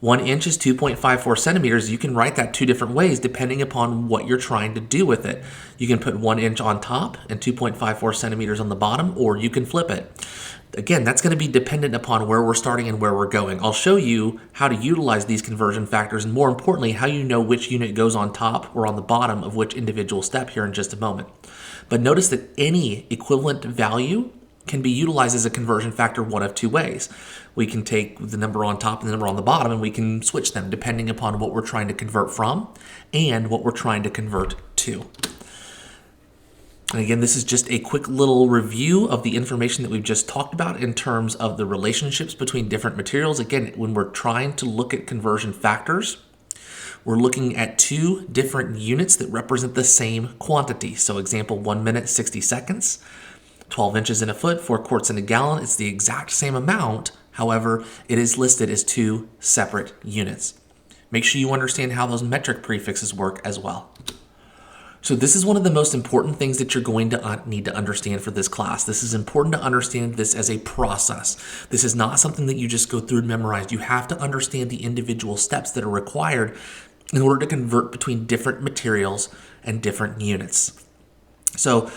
1 inch is 2.54 centimeters. You can write that 2 different ways depending upon what you're trying to do with it. You can put 1 inch on top and 2.54 centimeters on the bottom, or you can flip it. Again, that's going to be dependent upon where we're starting and where we're going. I'll show you how to utilize these conversion factors and more importantly, how you know which unit goes on top or on the bottom of which individual step here in just a moment. But notice that any equivalent value can be utilized as a conversion factor one of 2 ways. We can take the number on top and the number on the bottom and we can switch them depending upon what we're trying to convert from and what we're trying to convert to. And again, this is just a quick little review of the information that we've just talked about in terms of the relationships between different materials. Again, when we're trying to look at conversion factors, We're looking at two different units that represent the same quantity. So example, 1 minute, 60 seconds, 12 inches in a foot, 4 quarts in a gallon. It's the exact same amount. However, it is listed as two separate units. Make sure you understand how those metric prefixes work as well. So this is one of the most important things that you're going to need to understand for this class. This is important to understand this as a process. This is not something that you just go through and memorize. You have to understand the individual steps that are required in order to convert between different materials and different units. So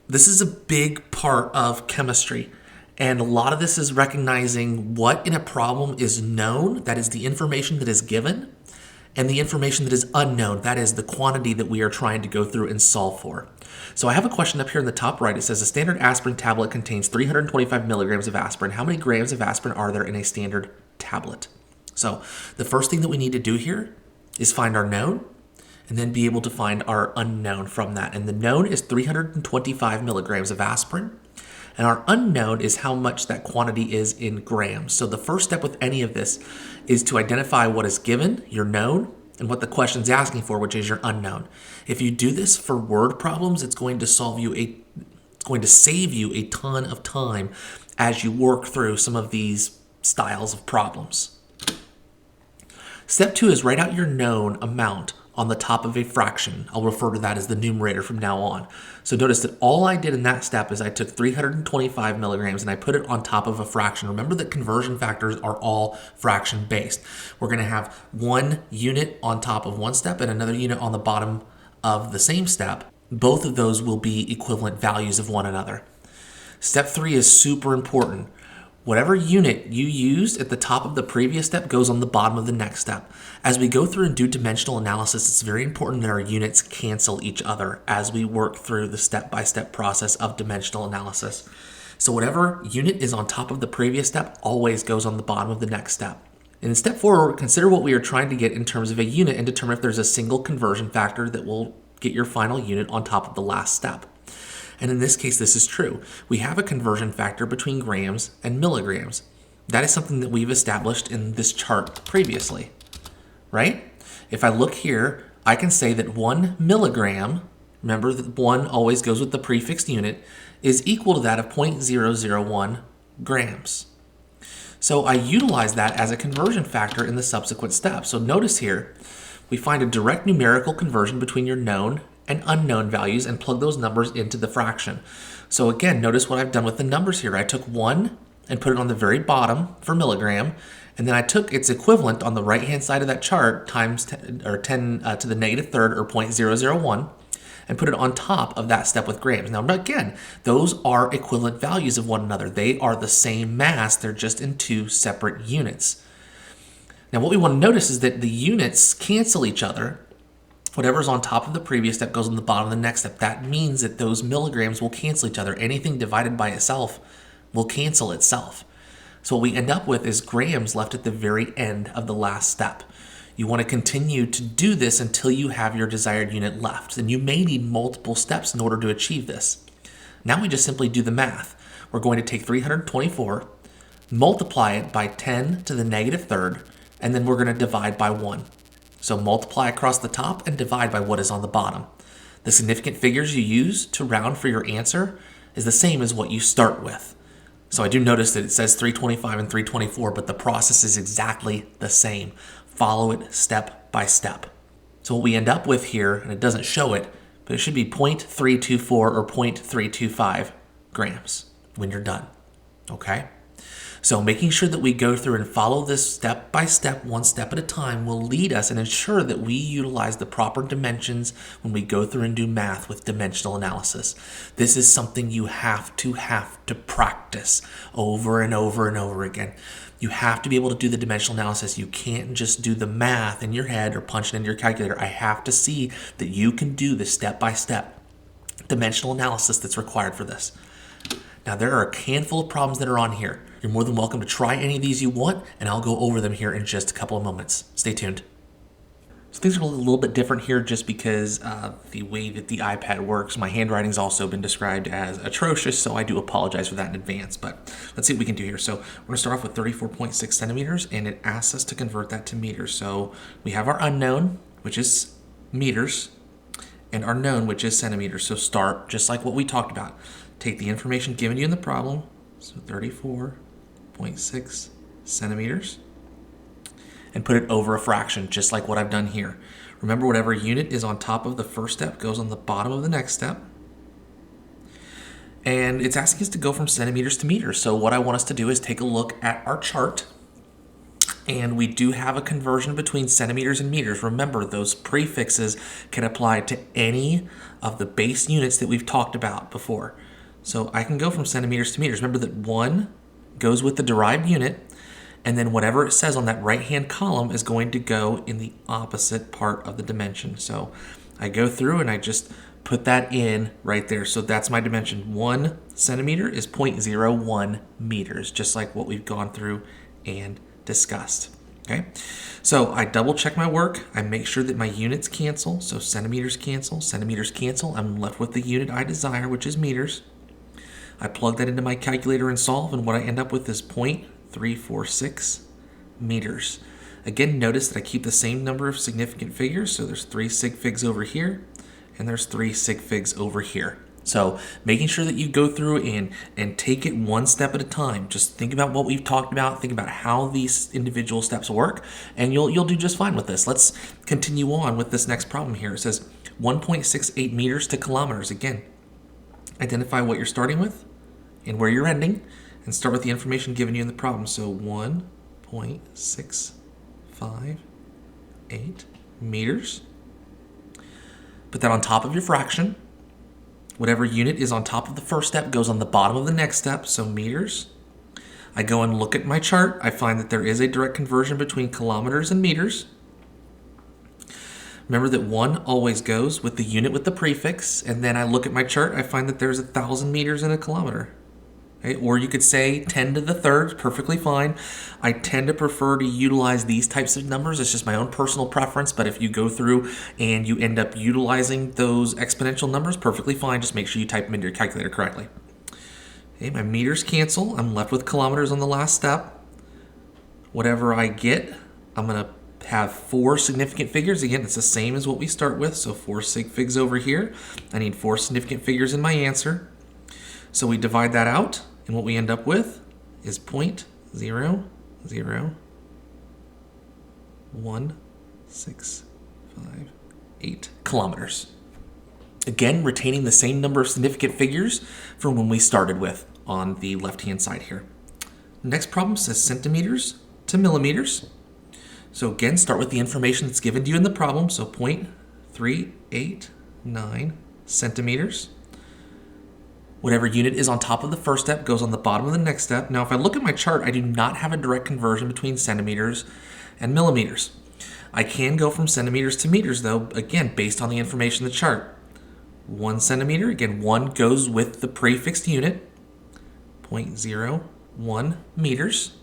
this is a big part of chemistry. And a lot of this is recognizing what in a problem is known, that is the information that is given, and the information that is unknown, that is the quantity that we are trying to go through and solve for. So I have a question up here in the top right. It says a standard aspirin tablet contains 325 milligrams of aspirin. How many grams of aspirin are there in a standard tablet? So the first thing that we need to do here is find our known and then be able to find our unknown from that. And the known is 325 milligrams of aspirin. And our unknown is how much that quantity is in grams. So the first step with any of this is to identify what is given, your known, and what the question's asking for, which is your unknown. If you do this for word problems, it's going to save you a ton of time as you work through some of these styles of problems. Step 2 is write out your known amount on the top of a fraction. I'll refer to that as the numerator from now on. So notice that all I did in that step is I took 325 milligrams and I put it on top of a fraction. Remember that conversion factors are all fraction based. We're going to have one unit on top of one step and another unit on the bottom of the same step. Both of those will be equivalent values of one another. Step 3 is super important. Whatever unit you used at the top of the previous step goes on the bottom of the next step. As we go through and do dimensional analysis, it's very important that our units cancel each other as we work through the step-by-step process of dimensional analysis. So whatever unit is on top of the previous step always goes on the bottom of the next step. And in step 4, consider what we are trying to get in terms of a unit and determine if there's a single conversion factor that will get your final unit on top of the last step. And in this case, this is true. We have a conversion factor between grams and milligrams. That is something that we've established in this chart previously, right? If I look here, I can say that 1 milligram, remember that 1 always goes with the prefixed unit, is equal to that of 0.001 grams. So I utilize that as a conversion factor in the subsequent steps. So notice here, we find a direct numerical conversion between your known and unknown values and plug those numbers into the fraction. So again, notice what I've done with the numbers here. I took 1 and put it on the very bottom for milligram, and then I took its equivalent on the right-hand side of that chart times 10 to the negative third, or 0.001, and put it on top of that step with grams. Now again, those are equivalent values of one another. They are the same mass, they're just in two separate units. Now what we want to notice is that the units cancel each other. Whatever's on top of the previous step goes on the bottom of the next step. That means that those milligrams will cancel each other. Anything divided by itself will cancel itself. So what we end up with is grams left at the very end of the last step. You want to continue to do this until you have your desired unit left. And you may need multiple steps in order to achieve this. Now we just simply do the math. We're going to take 324, multiply it by 10 to the negative third, and then we're going to divide by 1. So multiply across the top and divide by what is on the bottom. The significant figures you use to round for your answer is the same as what you start with. So I do notice that it says 325 and 324, but the process is exactly the same. Follow it step by step. So what we end up with here, and it doesn't show it, but it should be 0.324 or 0.325 grams when you're done, okay? So making sure that we go through and follow this step by step, one step at a time, will lead us and ensure that we utilize the proper dimensions when we go through and do math with dimensional analysis. This is something you have to practice over and over and over again. You have to be able to do the dimensional analysis. You can't just do the math in your head or punch it into your calculator. I have to see that you can do the step by step dimensional analysis that's required for this. Now, there are a handful of problems that are on here. You're more than welcome to try any of these you want, and I'll go over them here in just a couple of moments. Stay tuned. So things are a little bit different here just because the way that the iPad works. My handwriting's also been described as atrocious, so I do apologize for that in advance. But let's see what we can do here. So we're going to start off with 34.6 centimeters, and it asks us to convert that to meters. So we have our unknown, which is meters, and our known, which is centimeters. So start just like what we talked about. Take the information given you in the problem, so 34.6 centimeters, and put it over a fraction, just like what I've done here. Remember, whatever unit is on top of the first step goes on the bottom of the next step. And it's asking us to go from centimeters to meters. So what I want us to do is take a look at our chart. And we do have a conversion between centimeters and meters. Remember, those prefixes can apply to any of the base units that we've talked about before. So I can go from centimeters to meters. Remember that 1 goes with the derived unit, and then whatever it says on that right-hand column is going to go in the opposite part of the dimension. So I go through and I just put that in right there. So that's my dimension. 1 centimeter is 0.01 meters, just like what we've gone through and discussed. Okay, so I double check my work. I make sure that my units cancel. So centimeters cancel, centimeters cancel. I'm left with the unit I desire, which is meters. I plug that into my calculator and solve, and what I end up with is 0.346 meters. Again, notice that I keep the same number of significant figures. So there's 3 sig figs over here, and there's 3 sig figs over here. So making sure that you go through and take it one step at a time. Just think about what we've talked about. Think about how these individual steps work, and you'll do just fine with this. Let's continue on with this next problem here. It says 1.68 meters to kilometers. Again, identify what you're starting with and where you're ending, and start with the information given you in the problem. So 1.658 meters. Put that on top of your fraction. Whatever unit is on top of the first step goes on the bottom of the next step, so meters. I go and look at my chart. I find that there is a direct conversion between kilometers and meters. Remember that 1 always goes with the unit with the prefix, and then I look at my chart. I find that there's 1,000 meters in a kilometer. Okay? Or you could say 10 to the third, perfectly fine. I tend to prefer to utilize these types of numbers. It's just my own personal preference, but if you go through and you end up utilizing those exponential numbers, perfectly fine. Just make sure you type them into your calculator correctly. Okay, my meters cancel. I'm left with kilometers on the last step. Whatever I get, I'm going to have 4 significant figures. Again, it's the same as what we start with, so 4 sig figs over here. I need 4 significant figures in my answer. So we divide that out, and what we end up with is 0.001658 kilometers. Again, retaining the same number of significant figures from when we started with on the left-hand side here. Next problem says centimeters to millimeters. So again, start with the information that's given to you in the problem. So 0.389 centimeters. Whatever unit is on top of the first step goes on the bottom of the next step. Now, if I look at my chart, I do not have a direct conversion between centimeters and millimeters. I can go from centimeters to meters, though, again, based on the information in the chart. 1 centimeter, again, 1 goes with the prefixed unit, 0.01 meters.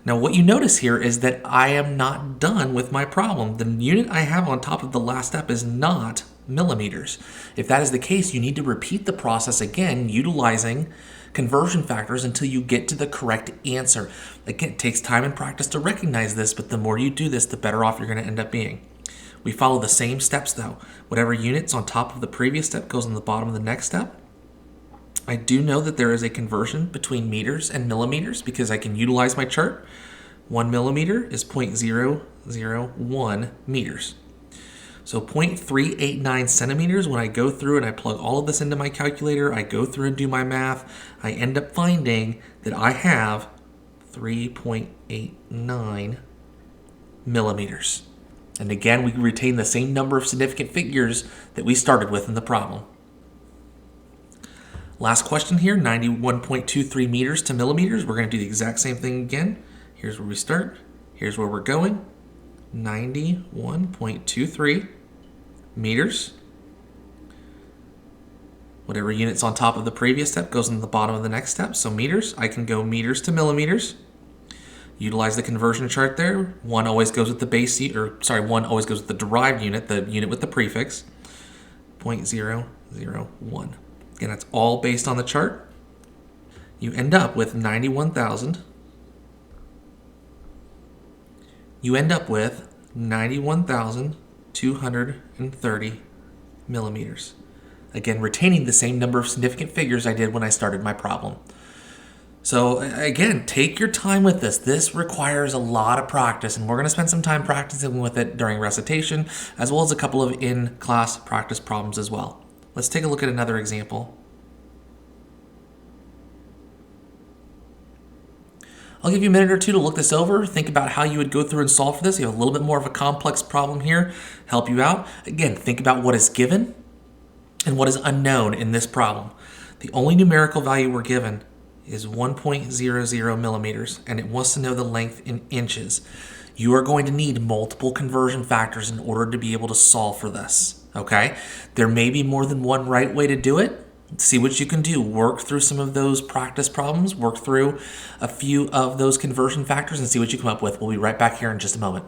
Now, what you notice here is that I am not done with my problem. The unit I have on top of the last step is not millimeters. If that is the case, you need to repeat the process again, utilizing conversion factors until you get to the correct answer. Again, it takes time and practice to recognize this, but the more you do this, the better off you're going to end up being. We follow the same steps though. Whatever unit's on top of the previous step goes on the bottom of the next step. I do know that there is a conversion between meters and millimeters because I can utilize my chart. 1 millimeter is 0.001 meters. So 0.389 centimeters, when I go through and I plug all of this into my calculator, I go through and do my math, I end up finding that I have 3.89 millimeters. And again, we retain the same number of significant figures that we started with in the problem. Last question here, 91.23 meters to millimeters. We're going to do the exact same thing again. Here's where we start. Here's where we're going. 91.23 meters. Whatever unit's on top of the previous step goes on the bottom of the next step. So meters, I can go meters to millimeters. Utilize the conversion chart there. One always goes with the one always goes with the derived unit, the unit with the prefix, 0.001. Again, that's all based on the chart. You end up with 91,000. You end up with 91,230 millimeters. Again, retaining the same number of significant figures I did when I started my problem. So again, take your time with this. This requires a lot of practice, and we're going to spend some time practicing with it during recitation, as well as a couple of in-class practice problems as well. Let's take a look at another example. I'll give you a minute or two to look this over, think about how you would go through and solve for this. You have a little bit more of a complex problem here, help you out. Again, think about what is given and what is unknown in this problem. The only numerical value we're given is 1.00 millimeters, and it wants to know the length in inches. You are going to need multiple conversion factors in order to be able to solve for this, okay? There may be more than one right way to do it. See what you can do. Work through some of those practice problems, work through a few of those conversion factors, and see what you come up with. We'll be right back here in just a moment.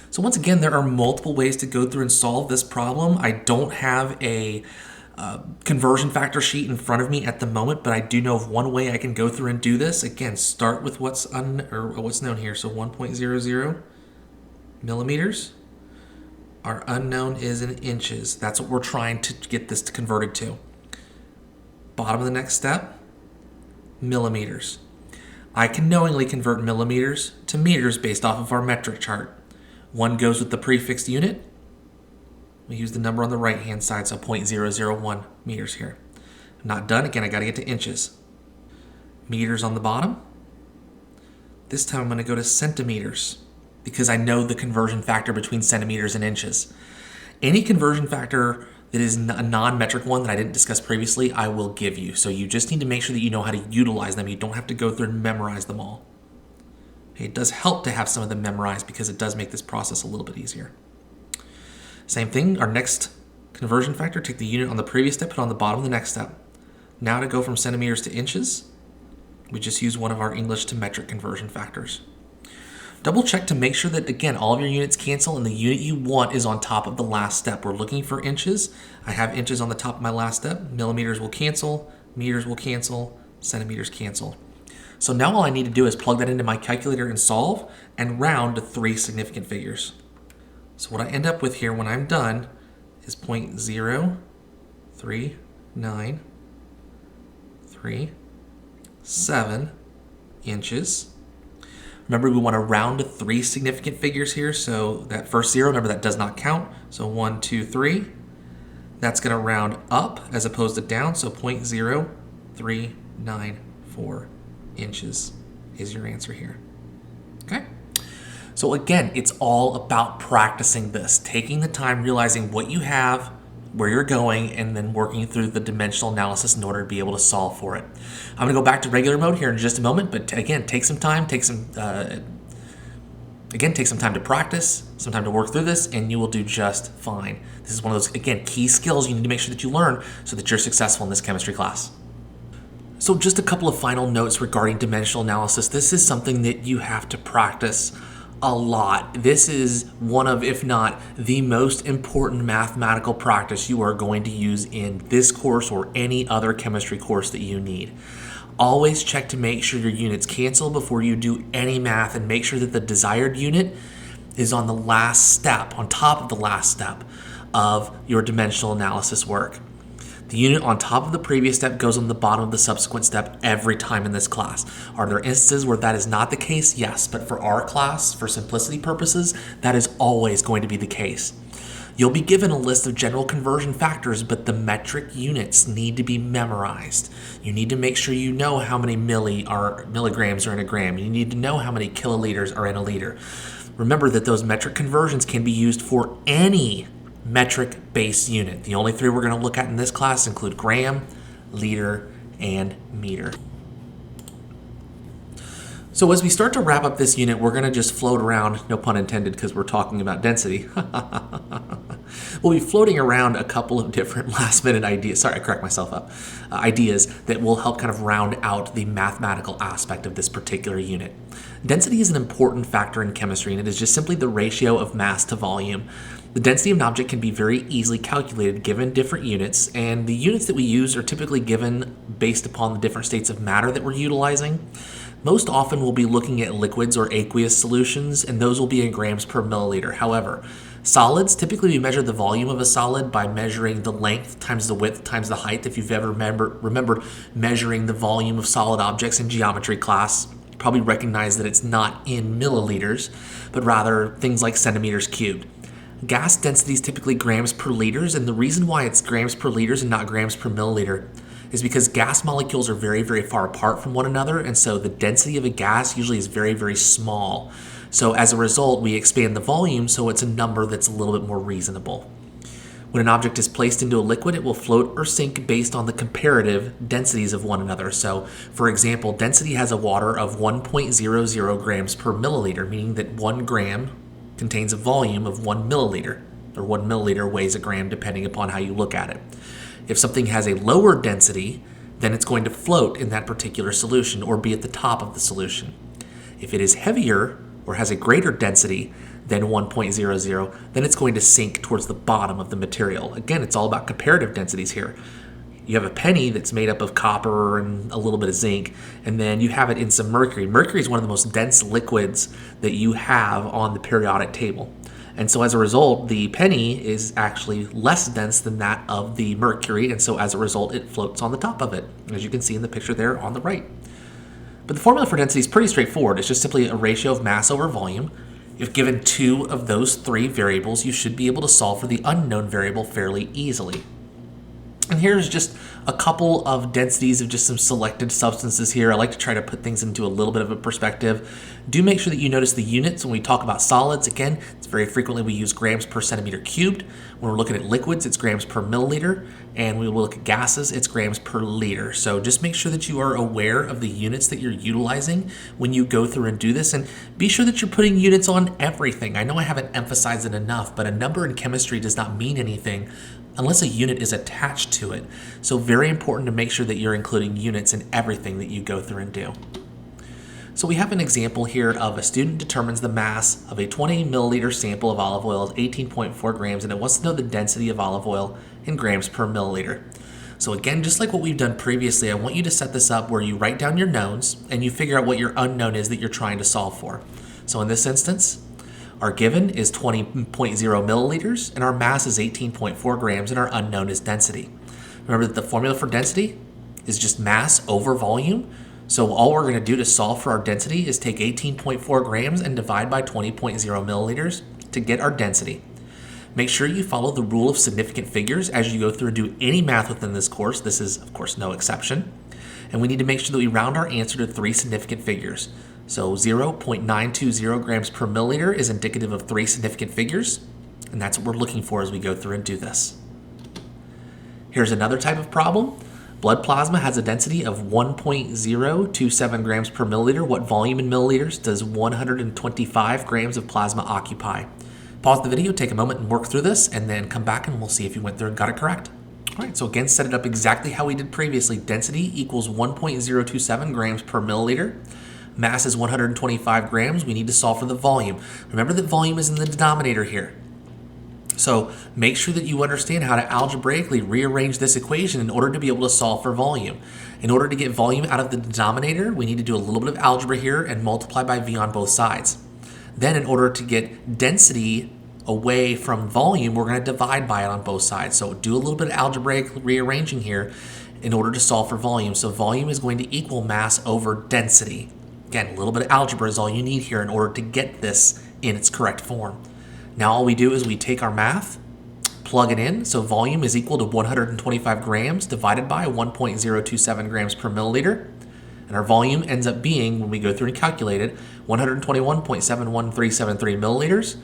So once again, there are multiple ways to go through and solve this problem. I don't have a conversion factor sheet in front of me at the moment, but I do know of one way I can go through and do this. Again, start with what's known here. So 1.00 millimeters. Our unknown is in inches. That's what we're trying to get this converted to. Bottom of the next step, millimeters. I can knowingly convert millimeters to meters based off of our metric chart. One goes with the prefixed unit. We use the number on the right-hand side, so 0.001 meters here. I'm not done. Again, I got to get to inches. Meters on the bottom. This time I'm going to go to centimeters because I know the conversion factor between centimeters and inches. Any conversion factor that is a non-metric one that I didn't discuss previously, I will give you. So you just need to make sure that you know how to utilize them. You don't have to go through and memorize them all. It does help to have some of them memorized because it does make this process a little bit easier. Same thing, our next conversion factor, take the unit on the previous step, put on the bottom of the next step. Now to go from centimeters to inches, we just use one of our English to metric conversion factors. Double check to make sure that, again, all of your units cancel and the unit you want is on top of the last step. We're looking for inches. I have inches on the top of my last step. Millimeters will cancel, meters will cancel, centimeters cancel. So now all I need to do is plug that into my calculator and solve and round to 3 significant figures. So what I end up with here when I'm done is 0.03937 inches. Remember, we want to round to 3 significant figures here. So that first 0, remember that does not count. So 1, 2, 3. That's going to round up as opposed to down. So 0.0394 inches is your answer here. Okay? So again, it's all about practicing this, taking the time, realizing what you have, where you're going, and then working through the dimensional analysis in order to be able to solve for it. I'm going to go back to regular mode here in just a moment, but again, take some time, take some time to practice, some time to work through this, and you will do just fine. This is one of those, again, key skills you need to make sure that you learn so that you're successful in this chemistry class. So just a couple of final notes regarding dimensional analysis. This is something that you have to practice a lot. This is one of, if not the most important mathematical practice you are going to use in this course or any other chemistry course that you need. Always check to make sure your units cancel before you do any math, and make sure that the desired unit is on the last step, on top of the last step of your dimensional analysis work. The unit on top of the previous step goes on the bottom of the subsequent step every time in this class. Are there instances where that is not the case? Yes, but for our class, for simplicity purposes, that is always going to be the case. You'll be given a list of general conversion factors, but the metric units need to be memorized. You need to make sure you know how many milligrams are in a gram. You need to know how many kiloliters are in a liter. Remember that those metric conversions can be used for any metric-based unit. The only 3 we're going to look at in this class include gram, liter, and meter. So as we start to wrap up this unit, we're going to just float around, no pun intended, because we're talking about density. We'll be floating around a couple of different last-minute ideas. Sorry, I correct myself up. Ideas that will help kind of round out the mathematical aspect of this particular unit. Density is an important factor in chemistry, and it is just simply the ratio of mass to volume. The density of an object can be very easily calculated given different units, and the units that we use are typically given based upon the different states of matter that we're utilizing. Most often we'll be looking at liquids or aqueous solutions, and those will be in grams per milliliter. However, solids, typically we measure the volume of a solid by measuring the length times the width times the height. If you've ever remembered measuring the volume of solid objects in geometry class, you probably recognize that it's not in milliliters, but rather things like centimeters cubed. Gas density is typically grams per liters, and the reason why it's grams per liters and not grams per milliliter is because gas molecules are very, very far apart from one another, and so the density of a gas usually is very, very small. So as a result, we expand the volume so it's a number that's a little bit more reasonable. When an object is placed into a liquid, it will float or sink based on the comparative densities of one another. So, for example, density has a water of 1.00 grams per milliliter, meaning that 1 gram contains a volume of 1 milliliter, or 1 milliliter weighs a gram depending upon how you look at it. If something has a lower density, then it's going to float in that particular solution or be at the top of the solution. If it is heavier or has a greater density than 1.00, then it's going to sink towards the bottom of the material. Again, it's all about comparative densities here. You have a penny that's made up of copper and a little bit of zinc, and then you have it in some mercury. Mercury is one of the most dense liquids that you have on the periodic table. And so as a result, the penny is actually less dense than that of the mercury, and so as a result, it floats on the top of it, as you can see in the picture there on the right. But the formula for density is pretty straightforward. It's just simply a ratio of mass over volume. If given 2 of those 3 variables, you should be able to solve for the unknown variable fairly easily. And here's just a couple of densities of just some selected substances here. I like to try to put things into a little bit of a perspective. Do make sure that you notice the units when we talk about solids. Again, it's very frequently we use grams per centimeter cubed. When we're looking at liquids, it's grams per milliliter. And when we look at gases, it's grams per liter. So just make sure that you are aware of the units that you're utilizing when you go through and do this. And be sure that you're putting units on everything. I know I haven't emphasized it enough, but a number in chemistry does not mean anything unless a unit is attached to it. So very important to make sure that you're including units in everything that you go through and do. So we have an example here of a student determines the mass of a 20 milliliter sample of olive oil is 18.4 grams, and it wants to know the density of olive oil in grams per milliliter. So again, just like what we've done previously, I want you to set this up where you write down your knowns and you figure out what your unknown is that you're trying to solve for. So in this instance, our given is 20.0 milliliters, and our mass is 18.4 grams, and our unknown is density. Remember that the formula for density is just mass over volume. So all we're going to do to solve for our density is take 18.4 grams and divide by 20.0 milliliters to get our density. Make sure you follow the rule of significant figures as you go through and do any math within this course. This is, of course, no exception. And we need to make sure that we round our answer to 3 significant figures. So 0.920 grams per milliliter is indicative of 3 significant figures, and that's what we're looking for as we go through and do this. Here's another type of problem. Blood plasma has a density of 1.027 grams per milliliter. What volume in milliliters does 125 grams of plasma occupy? Pause the video, take a moment and work through this, and then come back and we'll see if you went through and got it correct. All right, so again, set it up exactly how we did previously. Density equals 1.027 grams per milliliter. Mass is 125 grams. We need to solve for the volume. Remember that volume is in the denominator here. So make sure that you understand how to algebraically rearrange this equation in order to be able to solve for volume. In order to get volume out of the denominator, we need to do a little bit of algebra here and multiply by V on both sides. Then in order to get density away from volume, we're going to divide by it on both sides. So do a little bit of algebraic rearranging here in order to solve for volume. So volume is going to equal mass over density. Again, a little bit of algebra is all you need here in order to get this in its correct form. Now all we do is we take our math, plug it in. So volume is equal to 125 grams divided by 1.027 grams per milliliter. And our volume ends up being, when we go through and calculate it, 121.71373 milliliters.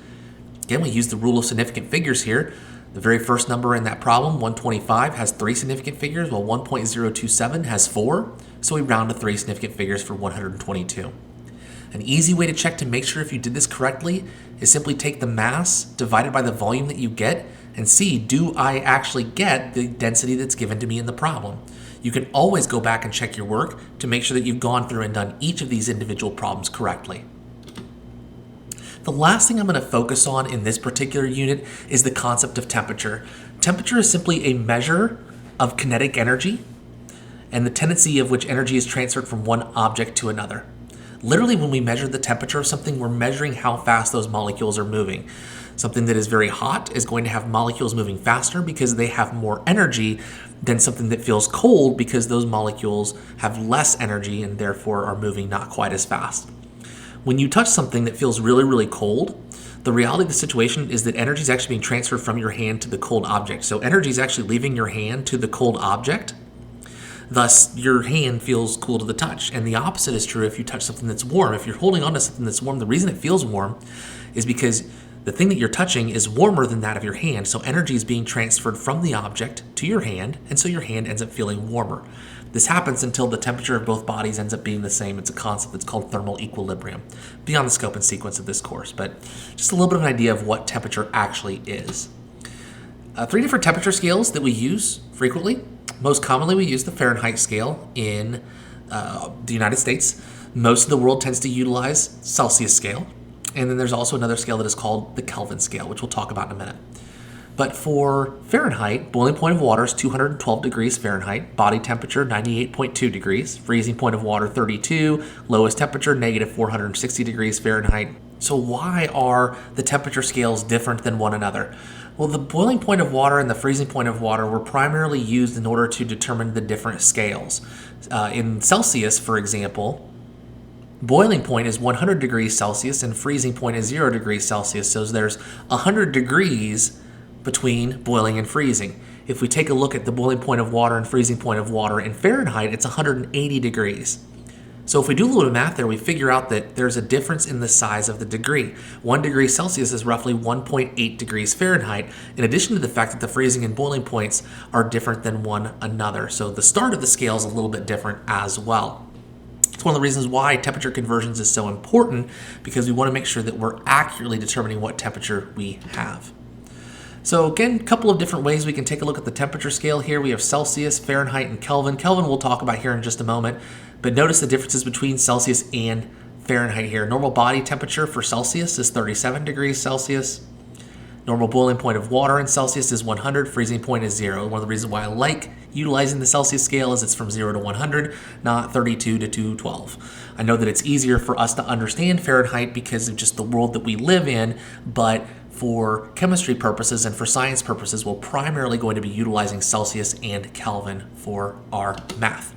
Again, we use the rule of significant figures here. The very first number in that problem, 125, has 3 significant figures, while 1.027 has 4. So we round to 3 significant figures for 122. An easy way to check to make sure if you did this correctly is simply take the mass divided by the volume that you get and see, do I actually get the density that's given to me in the problem? You can always go back and check your work to make sure that you've gone through and done each of these individual problems correctly. The last thing I'm going to focus on in this particular unit is the concept of temperature. Temperature is simply a measure of kinetic energy and the tendency of which energy is transferred from one object to another. Literally, when we measure the temperature of something, we're measuring how fast those molecules are moving. Something that is very hot is going to have molecules moving faster because they have more energy than something that feels cold because those molecules have less energy and therefore are moving not quite as fast. When you touch something that feels really, really cold, the reality of the situation is that energy is actually being transferred from your hand to the cold object. So energy is actually leaving your hand to the cold object. Thus, your hand feels cool to the touch. And the opposite is true if you touch something that's warm. If you're holding on to something that's warm, the reason it feels warm is because the thing that you're touching is warmer than that of your hand. So energy is being transferred from the object to your hand, and so your hand ends up feeling warmer. This happens until the temperature of both bodies ends up being the same. It's a concept that's called thermal equilibrium, beyond the scope and sequence of this course, but just a little bit of an idea of what temperature actually is. 3 different temperature scales that we use frequently. Most commonly, we use the Fahrenheit scale in the United States. Most of the world tends to utilize Celsius scale. And then there's also another scale that is called the Kelvin scale, which we'll talk about in a minute. But for Fahrenheit, boiling point of water is 212 degrees Fahrenheit, body temperature 98.2 degrees, freezing point of water 32, lowest temperature negative 460 degrees Fahrenheit. So why are the temperature scales different than one another? Well, the boiling point of water and the freezing point of water were primarily used in order to determine the different scales. In Celsius, for example, boiling point is 100 degrees Celsius and freezing point is 0 degrees Celsius. So there's 100 degrees between boiling and freezing. If we take a look at the boiling point of water and freezing point of water in Fahrenheit, it's 180 degrees. So if we do a little bit of math there, we figure out that there's a difference in the size of the degree. 1 degree Celsius is roughly 1.8 degrees Fahrenheit, in addition to the fact that the freezing and boiling points are different than one another. So the start of the scale is a little bit different as well. It's one of the reasons why temperature conversions is so important, because we want to make sure that we're accurately determining what temperature we have. So again, a couple of different ways we can take a look at the temperature scale here. We have Celsius, Fahrenheit, and Kelvin. Kelvin we'll talk about here in just a moment, but notice the differences between Celsius and Fahrenheit here. Normal body temperature for Celsius is 37 degrees Celsius. Normal boiling point of water in Celsius is 100, freezing point is 0. One of the reasons why I like utilizing the Celsius scale is it's from 0 to 100, not 32 to 212. I know that it's easier for us to understand Fahrenheit because of just the world that we live in, but for chemistry purposes and for science purposes, we're primarily going to be utilizing Celsius and Kelvin for our math.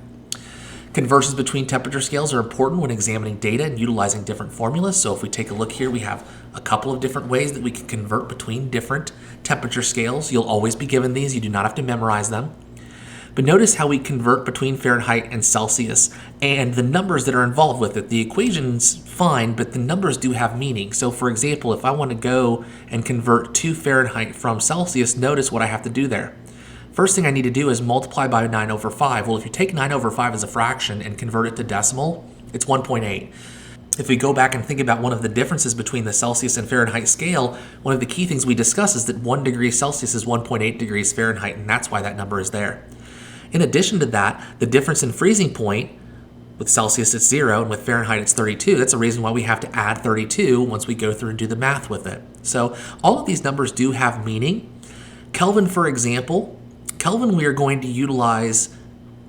Conversions between temperature scales are important when examining data and utilizing different formulas. So if we take a look here, we have a couple of different ways that we can convert between different temperature scales. You'll always be given these. You do not have to memorize them. But notice how we convert between Fahrenheit and Celsius and the numbers that are involved with it. The equation's fine, but the numbers do have meaning. So for example, if I want to go and convert to Fahrenheit from Celsius, notice what I have to do there. First thing I need to do is multiply by 9 over 5. Well, if you take 9 over 5 as a fraction and convert it to decimal, it's 1.8. If we go back and think about one of the differences between the Celsius and Fahrenheit scale, one of the key things we discuss is that 1 degree Celsius is 1.8 degrees Fahrenheit, and that's why that number is there. In addition to that, the difference in freezing point, with Celsius it's 0 and with Fahrenheit it's 32. That's a reason why we have to add 32 once we go through and do the math with it. So all of these numbers do have meaning. Kelvin, for example, Kelvin we are going to utilize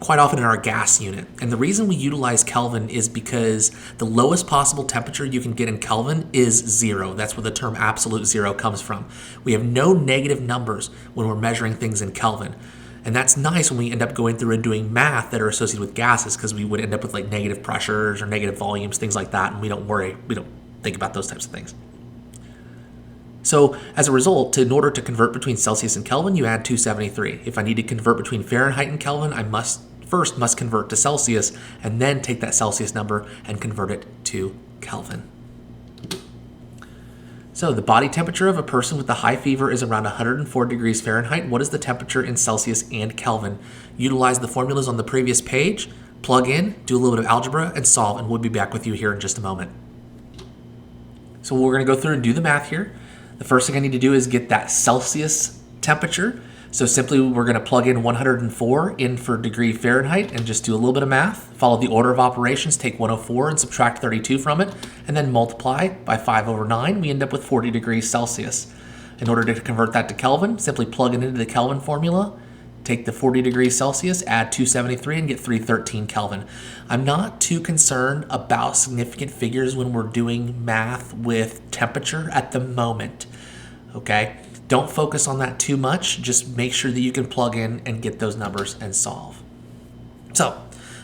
quite often in our gas unit. And the reason we utilize Kelvin is because the lowest possible temperature you can get in Kelvin is 0. That's where the term absolute 0 comes from. We have no negative numbers when we're measuring things in Kelvin. And that's nice when we end up going through and doing math that are associated with gases, because we would end up with like negative pressures or negative volumes, things like that, and we don't think about those types of things. So as a result, in order to convert between Celsius and Kelvin, you add 273. If I need to convert between Fahrenheit and Kelvin, I must convert to Celsius and then take that Celsius number and convert it to Kelvin. So the body temperature of a person with a high fever is around 104 degrees Fahrenheit. What is the temperature in Celsius and Kelvin? Utilize the formulas on the previous page, plug in, do a little bit of algebra, and solve, and we'll be back with you here in just a moment. So we're going to go through and do the math here. The first thing I need to do is get that Celsius temperature. So simply we're going to plug in 104 in for degree Fahrenheit and just do a little bit of math. Follow the order of operations, take 104 and subtract 32 from it, and then multiply by 5/9. We end up with 40 degrees Celsius. In order to convert that to Kelvin, simply plug it into the Kelvin formula. Take the 40 degrees Celsius, add 273, and get 313 Kelvin. I'm not too concerned about significant figures when we're doing math with temperature at the moment, okay? Don't focus on that too much. Just make sure that you can plug in and get those numbers and solve. So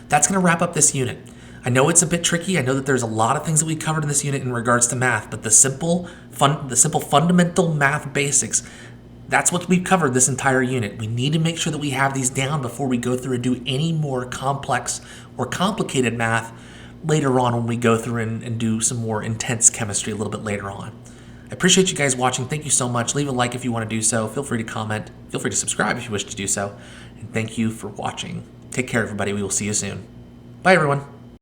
that's going to wrap up this unit. I know it's a bit tricky. I know that there's a lot of things that we covered in this unit in regards to math, but the simple fundamental math basics, that's what we've covered this entire unit. We need to make sure that we have these down before we go through and do any more complex or complicated math later on when we go through and do some more intense chemistry a little bit later on. I appreciate you guys watching. Thank you so much. Leave a like if you want to do so. Feel free to comment. Feel free to subscribe if you wish to do so. And thank you for watching. Take care, everybody. We will see you soon. Bye, everyone.